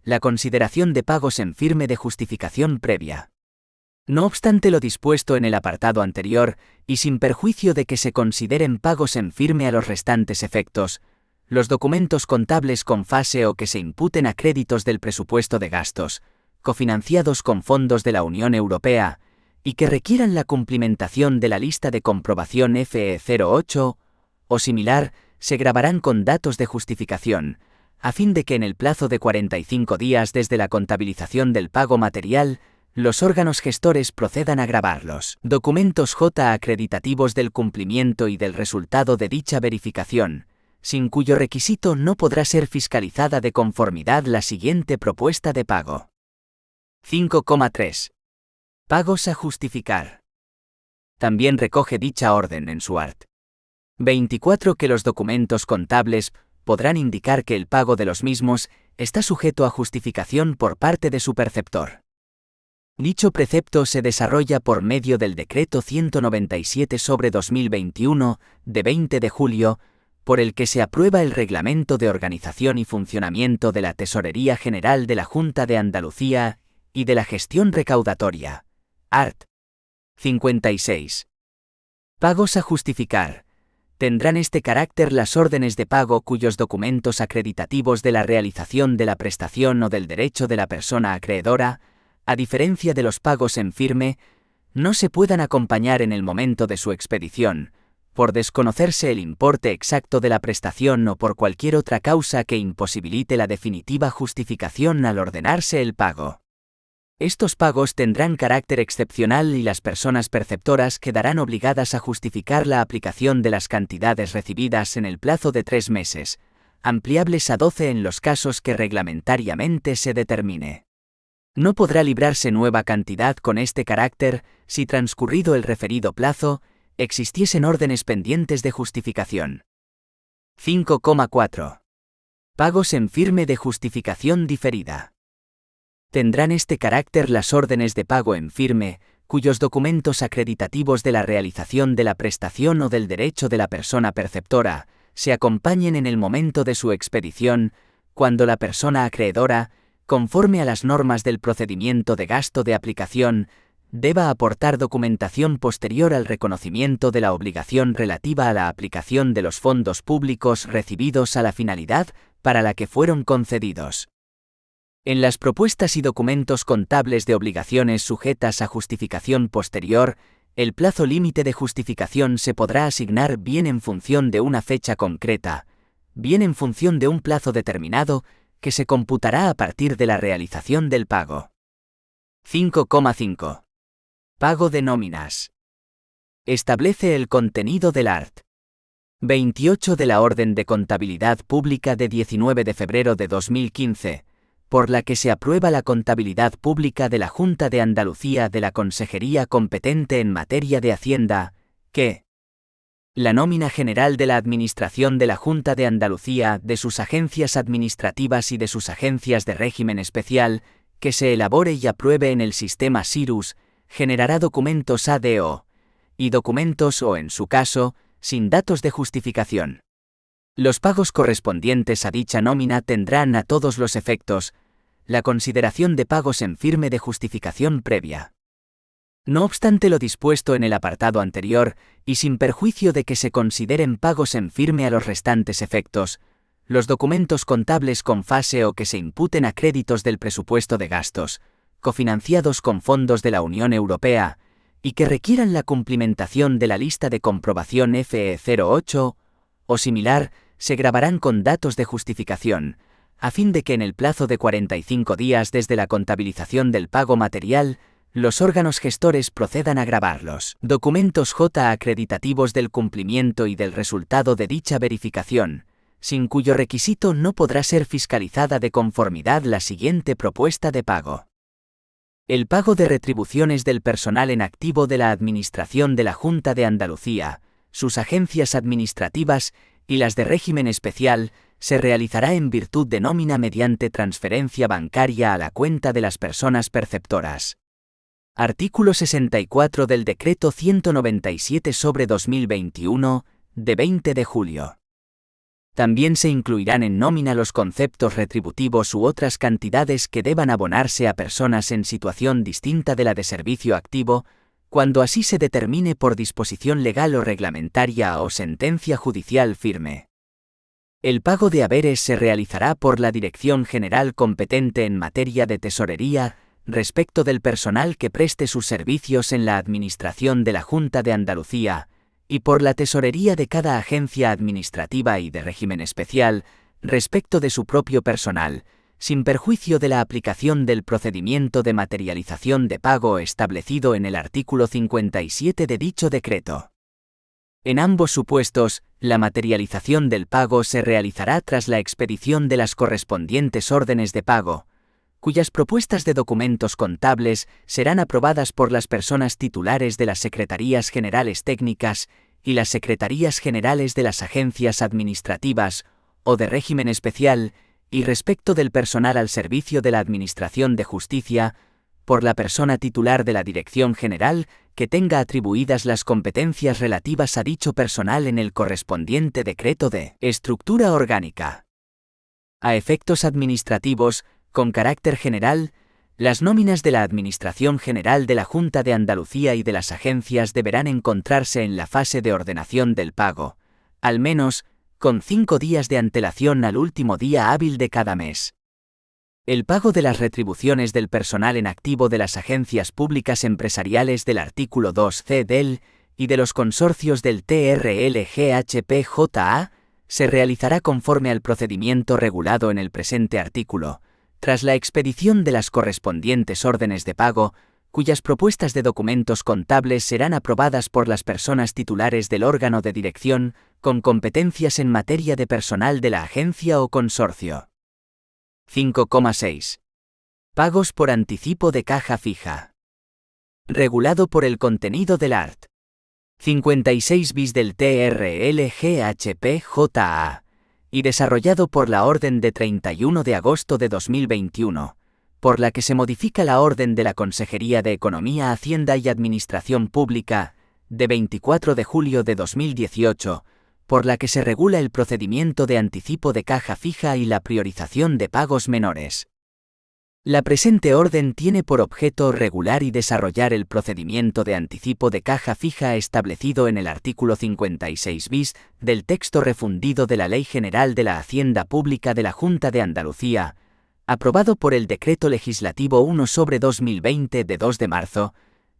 la consideración de pagos en firme de justificación previa. No obstante lo dispuesto en el apartado anterior, y sin perjuicio de que se consideren pagos en firme a los restantes efectos, los documentos contables con fase o que se imputen a créditos del presupuesto de gastos, cofinanciados con fondos de la Unión Europea, y que requieran la cumplimentación de la lista de comprobación FE08 o similar, se grabarán con datos de justificación, a fin de que en el plazo de 45 días desde la contabilización del pago material, los órganos gestores procedan a grabarlos. Documentos J acreditativos del cumplimiento y del resultado de dicha verificación, sin cuyo requisito no podrá ser fiscalizada de conformidad la siguiente propuesta de pago. 5,3. Pagos a justificar. También recoge dicha orden en su art. 24 que los documentos contables podrán indicar que el pago de los mismos está sujeto a justificación por parte de su perceptor. Dicho precepto se desarrolla por medio del Decreto 197/2021, de 20 de julio, por el que se aprueba el Reglamento de Organización y Funcionamiento de la Tesorería General de la Junta de Andalucía y de la Gestión Recaudatoria, art. 56. Pagos a justificar. Tendrán este carácter las órdenes de pago cuyos documentos acreditativos de la realización de la prestación o del derecho de la persona acreedora, a diferencia de los pagos en firme, no se puedan acompañar en el momento de su expedición, por desconocerse el importe exacto de la prestación o por cualquier otra causa que imposibilite la definitiva justificación al ordenarse el pago. Estos pagos tendrán carácter excepcional y las personas perceptoras quedarán obligadas a justificar la aplicación de las cantidades recibidas en el plazo de 3 meses, ampliables a 12 en los casos que reglamentariamente se determine. No podrá librarse nueva cantidad con este carácter si transcurrido el referido plazo, existiesen órdenes pendientes de justificación. 5,4. Pagos en firme de justificación diferida. Tendrán este carácter las órdenes de pago en firme, cuyos documentos acreditativos de la realización de la prestación o del derecho de la persona perceptora se acompañen en el momento de su expedición, cuando la persona acreedora, conforme a las normas del procedimiento de gasto de aplicación, deba aportar documentación posterior al reconocimiento de la obligación relativa a la aplicación de los fondos públicos recibidos a la finalidad para la que fueron concedidos. En las propuestas y documentos contables de obligaciones sujetas a justificación posterior, el plazo límite de justificación se podrá asignar bien en función de una fecha concreta, bien en función de un plazo determinado, que se computará a partir de la realización del pago. 5,5. Pago de nóminas. Establece el contenido del art. 28 de la Orden de Contabilidad Pública de 19 de febrero de 2015, por la que se aprueba la contabilidad pública de la Junta de Andalucía de la Consejería competente en materia de Hacienda, que la nómina general de la Administración de la Junta de Andalucía, de sus agencias administrativas y de sus agencias de régimen especial, que se elabore y apruebe en el sistema SIRUS, generará documentos ADO, y documentos o, en su caso, sin datos de justificación. Los pagos correspondientes a dicha nómina tendrán a todos los efectos la consideración de pagos en firme de justificación previa. No obstante lo dispuesto en el apartado anterior, y sin perjuicio de que se consideren pagos en firme a los restantes efectos, los documentos contables con fase o que se imputen a créditos del presupuesto de gastos, cofinanciados con fondos de la Unión Europea, y que requieran la cumplimentación de la lista de comprobación FE08 o similar, se grabarán con datos de justificación, a fin de que en el plazo de 45 días desde la contabilización del pago material, los órganos gestores procedan a grabarlos. Documentos J acreditativos del cumplimiento y del resultado de dicha verificación, sin cuyo requisito no podrá ser fiscalizada de conformidad la siguiente propuesta de pago. El pago de retribuciones del personal en activo de la Administración de la Junta de Andalucía, sus agencias administrativas y las de régimen especial, se realizará en virtud de nómina mediante transferencia bancaria a la cuenta de las personas perceptoras. Artículo 64 del Decreto 197/2021, de 20 de julio. También se incluirán en nómina los conceptos retributivos u otras cantidades que deban abonarse a personas en situación distinta de la de servicio activo, cuando así se determine por disposición legal o reglamentaria o sentencia judicial firme. El pago de haberes se realizará por la Dirección General competente en materia de tesorería, respecto del personal que preste sus servicios en la Administración de la Junta de Andalucía, y por la tesorería de cada agencia administrativa y de régimen especial, respecto de su propio personal, sin perjuicio de la aplicación del procedimiento de materialización de pago establecido en el artículo 57 de dicho decreto. En ambos supuestos, la materialización del pago se realizará tras la expedición de las correspondientes órdenes de pago, cuyas propuestas de documentos contables serán aprobadas por las personas titulares de las Secretarías Generales Técnicas y las Secretarías Generales de las Agencias Administrativas o de régimen especial, y respecto del personal al servicio de la Administración de Justicia, por la persona titular de la Dirección General que tenga atribuidas las competencias relativas a dicho personal en el correspondiente decreto de estructura orgánica. A efectos administrativos, con carácter general, las nóminas de la Administración General de la Junta de Andalucía y de las agencias deberán encontrarse en la fase de ordenación del pago, al menos, con 5 días de antelación al último día hábil de cada mes. El pago de las retribuciones del personal en activo de las agencias públicas empresariales del artículo 2c del y de los consorcios del TRLGHPJA se realizará conforme al procedimiento regulado en el presente artículo, tras la expedición de las correspondientes órdenes de pago, cuyas propuestas de documentos contables serán aprobadas por las personas titulares del órgano de dirección con competencias en materia de personal de la agencia o consorcio. 5,6. Pagos por anticipo de caja fija. Regulado por el contenido del art. 56 bis del TRLGHPJA y desarrollado por la Orden de 31 de agosto de 2021, por la que se modifica la Orden de la Consejería de Economía, Hacienda y Administración Pública, de 24 de julio de 2018, por la que se regula el procedimiento de anticipo de caja fija y la priorización de pagos menores. La presente orden tiene por objeto regular y desarrollar el procedimiento de anticipo de caja fija establecido en el artículo 56 bis del texto refundido de la Ley General de la Hacienda Pública de la Junta de Andalucía, aprobado por el Decreto Legislativo 1/2020 de 2 de marzo,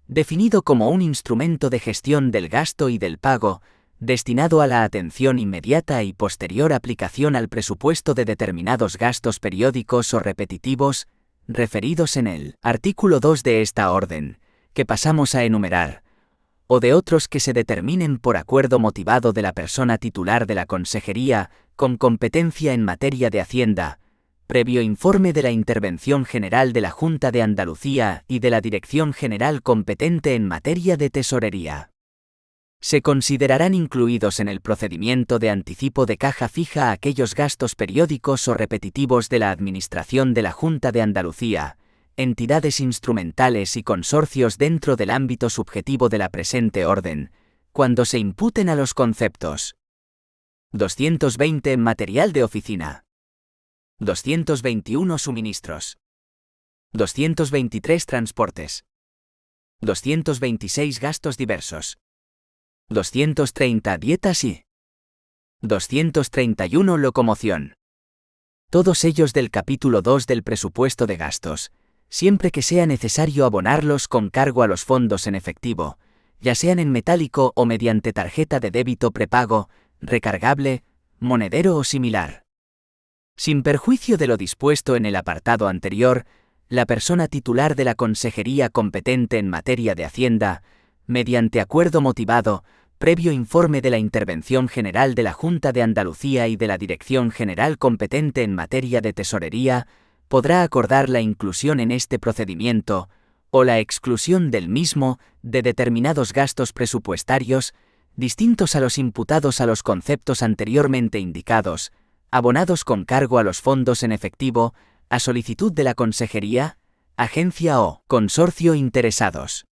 definido como un instrumento de gestión del gasto y del pago, destinado a la atención inmediata y posterior aplicación al presupuesto de determinados gastos periódicos o repetitivos, referidos en el artículo 2 de esta orden, que pasamos a enumerar, o de otros que se determinen por acuerdo motivado de la persona titular de la Consejería, con competencia en materia de Hacienda, previo informe de la Intervención General de la Junta de Andalucía y de la Dirección General competente en materia de Tesorería. Se considerarán incluidos en el procedimiento de anticipo de caja fija aquellos gastos periódicos o repetitivos de la Administración de la Junta de Andalucía, entidades instrumentales y consorcios dentro del ámbito subjetivo de la presente orden, cuando se imputen a los conceptos 220 material de oficina, 221 suministros, 223 transportes, 226 gastos diversos, 230 dietas y 231 locomoción. Todos ellos del capítulo 2 del presupuesto de gastos, siempre que sea necesario abonarlos con cargo a los fondos en efectivo, ya sean en metálico o mediante tarjeta de débito prepago, recargable, monedero o similar. Sin perjuicio de lo dispuesto en el apartado anterior, la persona titular de la Consejería competente en materia de Hacienda, mediante acuerdo motivado, previo informe de la Intervención General de la Junta de Andalucía y de la Dirección General competente en materia de Tesorería, podrá acordar la inclusión en este procedimiento, o la exclusión del mismo, de determinados gastos presupuestarios, distintos a los imputados a los conceptos anteriormente indicados, abonados con cargo a los fondos en efectivo, a solicitud de la Consejería, agencia o consorcio interesados.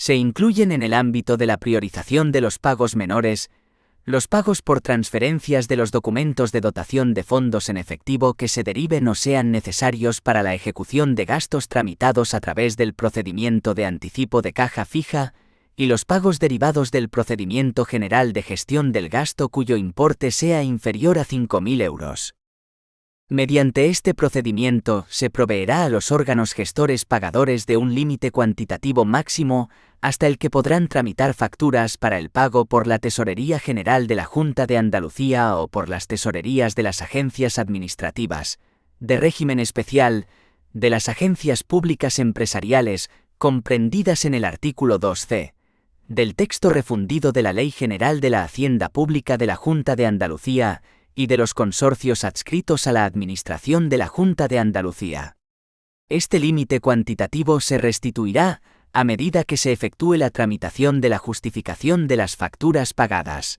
Se incluyen en el ámbito de la priorización de los pagos menores, los pagos por transferencias de los documentos de dotación de fondos en efectivo que se deriven o sean necesarios para la ejecución de gastos tramitados a través del procedimiento de anticipo de caja fija, y los pagos derivados del procedimiento general de gestión del gasto cuyo importe sea inferior a 5.000 euros. Mediante este procedimiento se proveerá a los órganos gestores pagadores de un límite cuantitativo máximo hasta el que podrán tramitar facturas para el pago por la Tesorería General de la Junta de Andalucía o por las tesorerías de las agencias administrativas, de régimen especial, de las agencias públicas empresariales comprendidas en el artículo 2c, del texto refundido de la Ley General de la Hacienda Pública de la Junta de Andalucía y de los consorcios adscritos a la Administración de la Junta de Andalucía. Este límite cuantitativo se restituirá a medida que se efectúe la tramitación de la justificación de las facturas pagadas.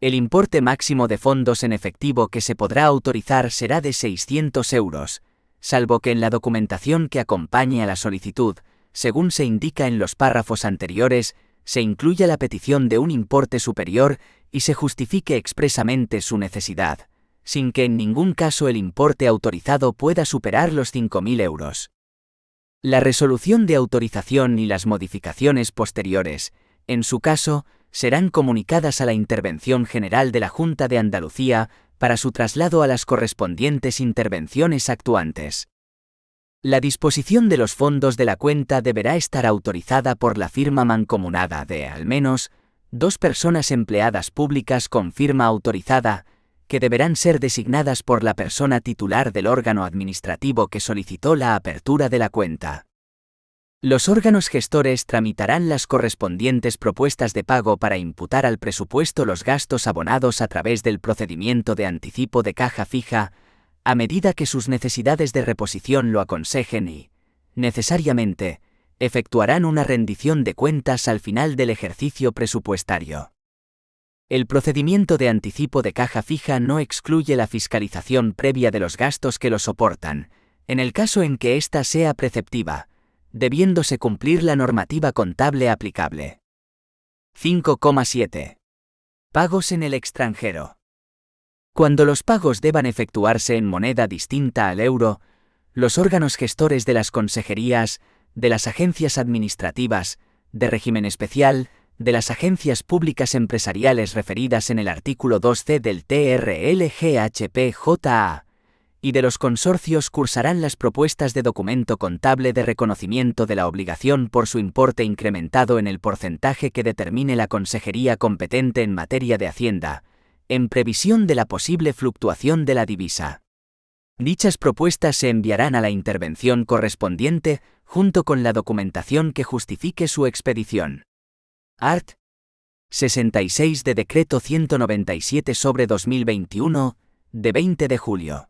El importe máximo de fondos en efectivo que se podrá autorizar será de 600 euros, salvo que en la documentación que acompañe a la solicitud, según se indica en los párrafos anteriores, se incluya la petición de un importe superior y se justifique expresamente su necesidad, sin que en ningún caso el importe autorizado pueda superar los 5.000 euros. La resolución de autorización y las modificaciones posteriores, en su caso, serán comunicadas a la Intervención General de la Junta de Andalucía para su traslado a las correspondientes intervenciones actuantes. La disposición de los fondos de la cuenta deberá estar autorizada por la firma mancomunada de, al menos, 2 personas empleadas públicas con firma autorizada, que deberán ser designadas por la persona titular del órgano administrativo que solicitó la apertura de la cuenta. Los órganos gestores tramitarán las correspondientes propuestas de pago para imputar al presupuesto los gastos abonados a través del procedimiento de anticipo de caja fija, a medida que sus necesidades de reposición lo aconsejen y, necesariamente, efectuarán una rendición de cuentas al final del ejercicio presupuestario. El procedimiento de anticipo de caja fija no excluye la fiscalización previa de los gastos que lo soportan, en el caso en que ésta sea preceptiva, debiéndose cumplir la normativa contable aplicable. 5,7. Pagos en el extranjero. Cuando los pagos deban efectuarse en moneda distinta al euro, los órganos gestores de las consejerías, de las agencias administrativas, de régimen especial, de las agencias públicas empresariales referidas en el artículo 2c del TRLGHPJA, y de los consorcios cursarán las propuestas de documento contable de reconocimiento de la obligación por su importe incrementado en el porcentaje que determine la consejería competente en materia de Hacienda, en previsión de la posible fluctuación de la divisa. Dichas propuestas se enviarán a la intervención correspondiente junto con la documentación que justifique su expedición. Art. 66 de Decreto 197/2021, de 20 de julio.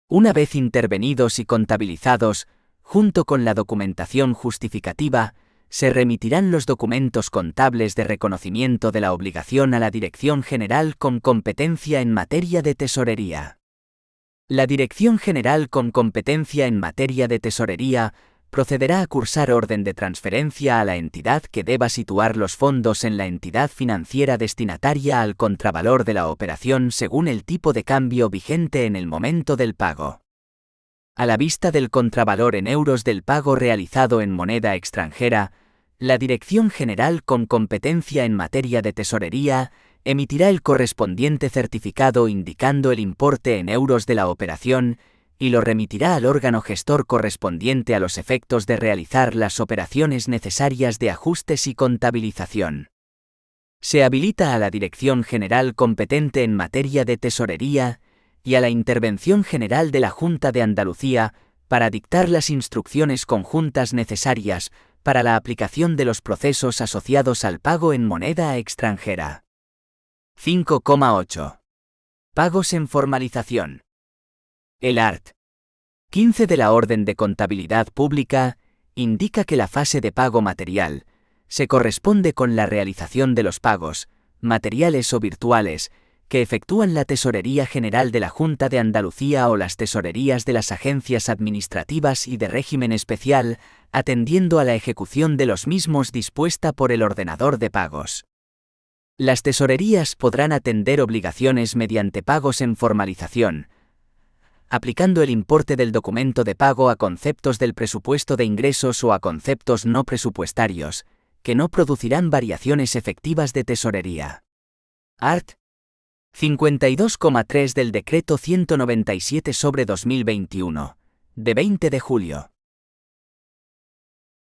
Una vez intervenidos y contabilizados, junto con la documentación justificativa, se remitirán los documentos contables de reconocimiento de la obligación a la Dirección General con competencia en materia de tesorería. La Dirección General con competencia en materia de tesorería procederá a cursar orden de transferencia a la entidad que deba situar los fondos en la entidad financiera destinataria al contravalor de la operación según el tipo de cambio vigente en el momento del pago. A la vista del contravalor en euros del pago realizado en moneda extranjera, la Dirección General con competencia en materia de tesorería emitirá el correspondiente certificado indicando el importe en euros de la operación y lo remitirá al órgano gestor correspondiente a los efectos de realizar las operaciones necesarias de ajustes y contabilización. Se habilita a la Dirección General competente en materia de tesorería y a la Intervención General de la Junta de Andalucía para dictar las instrucciones conjuntas necesarias para la aplicación de los procesos asociados al pago en moneda extranjera. 5,8. Pagos en formalización. El art. 15 de la Orden de Contabilidad Pública indica que la fase de pago material se corresponde con la realización de los pagos, materiales o virtuales, que efectúan la Tesorería General de la Junta de Andalucía o las tesorerías de las agencias administrativas y de régimen especial, atendiendo a la ejecución de los mismos dispuesta por el ordenador de pagos. Las tesorerías podrán atender obligaciones mediante pagos en formalización, aplicando el importe del documento de pago a conceptos del presupuesto de ingresos o a conceptos no presupuestarios, que no producirán variaciones efectivas de tesorería. Art. 52,3 del Decreto 197/2021, de 20 de julio.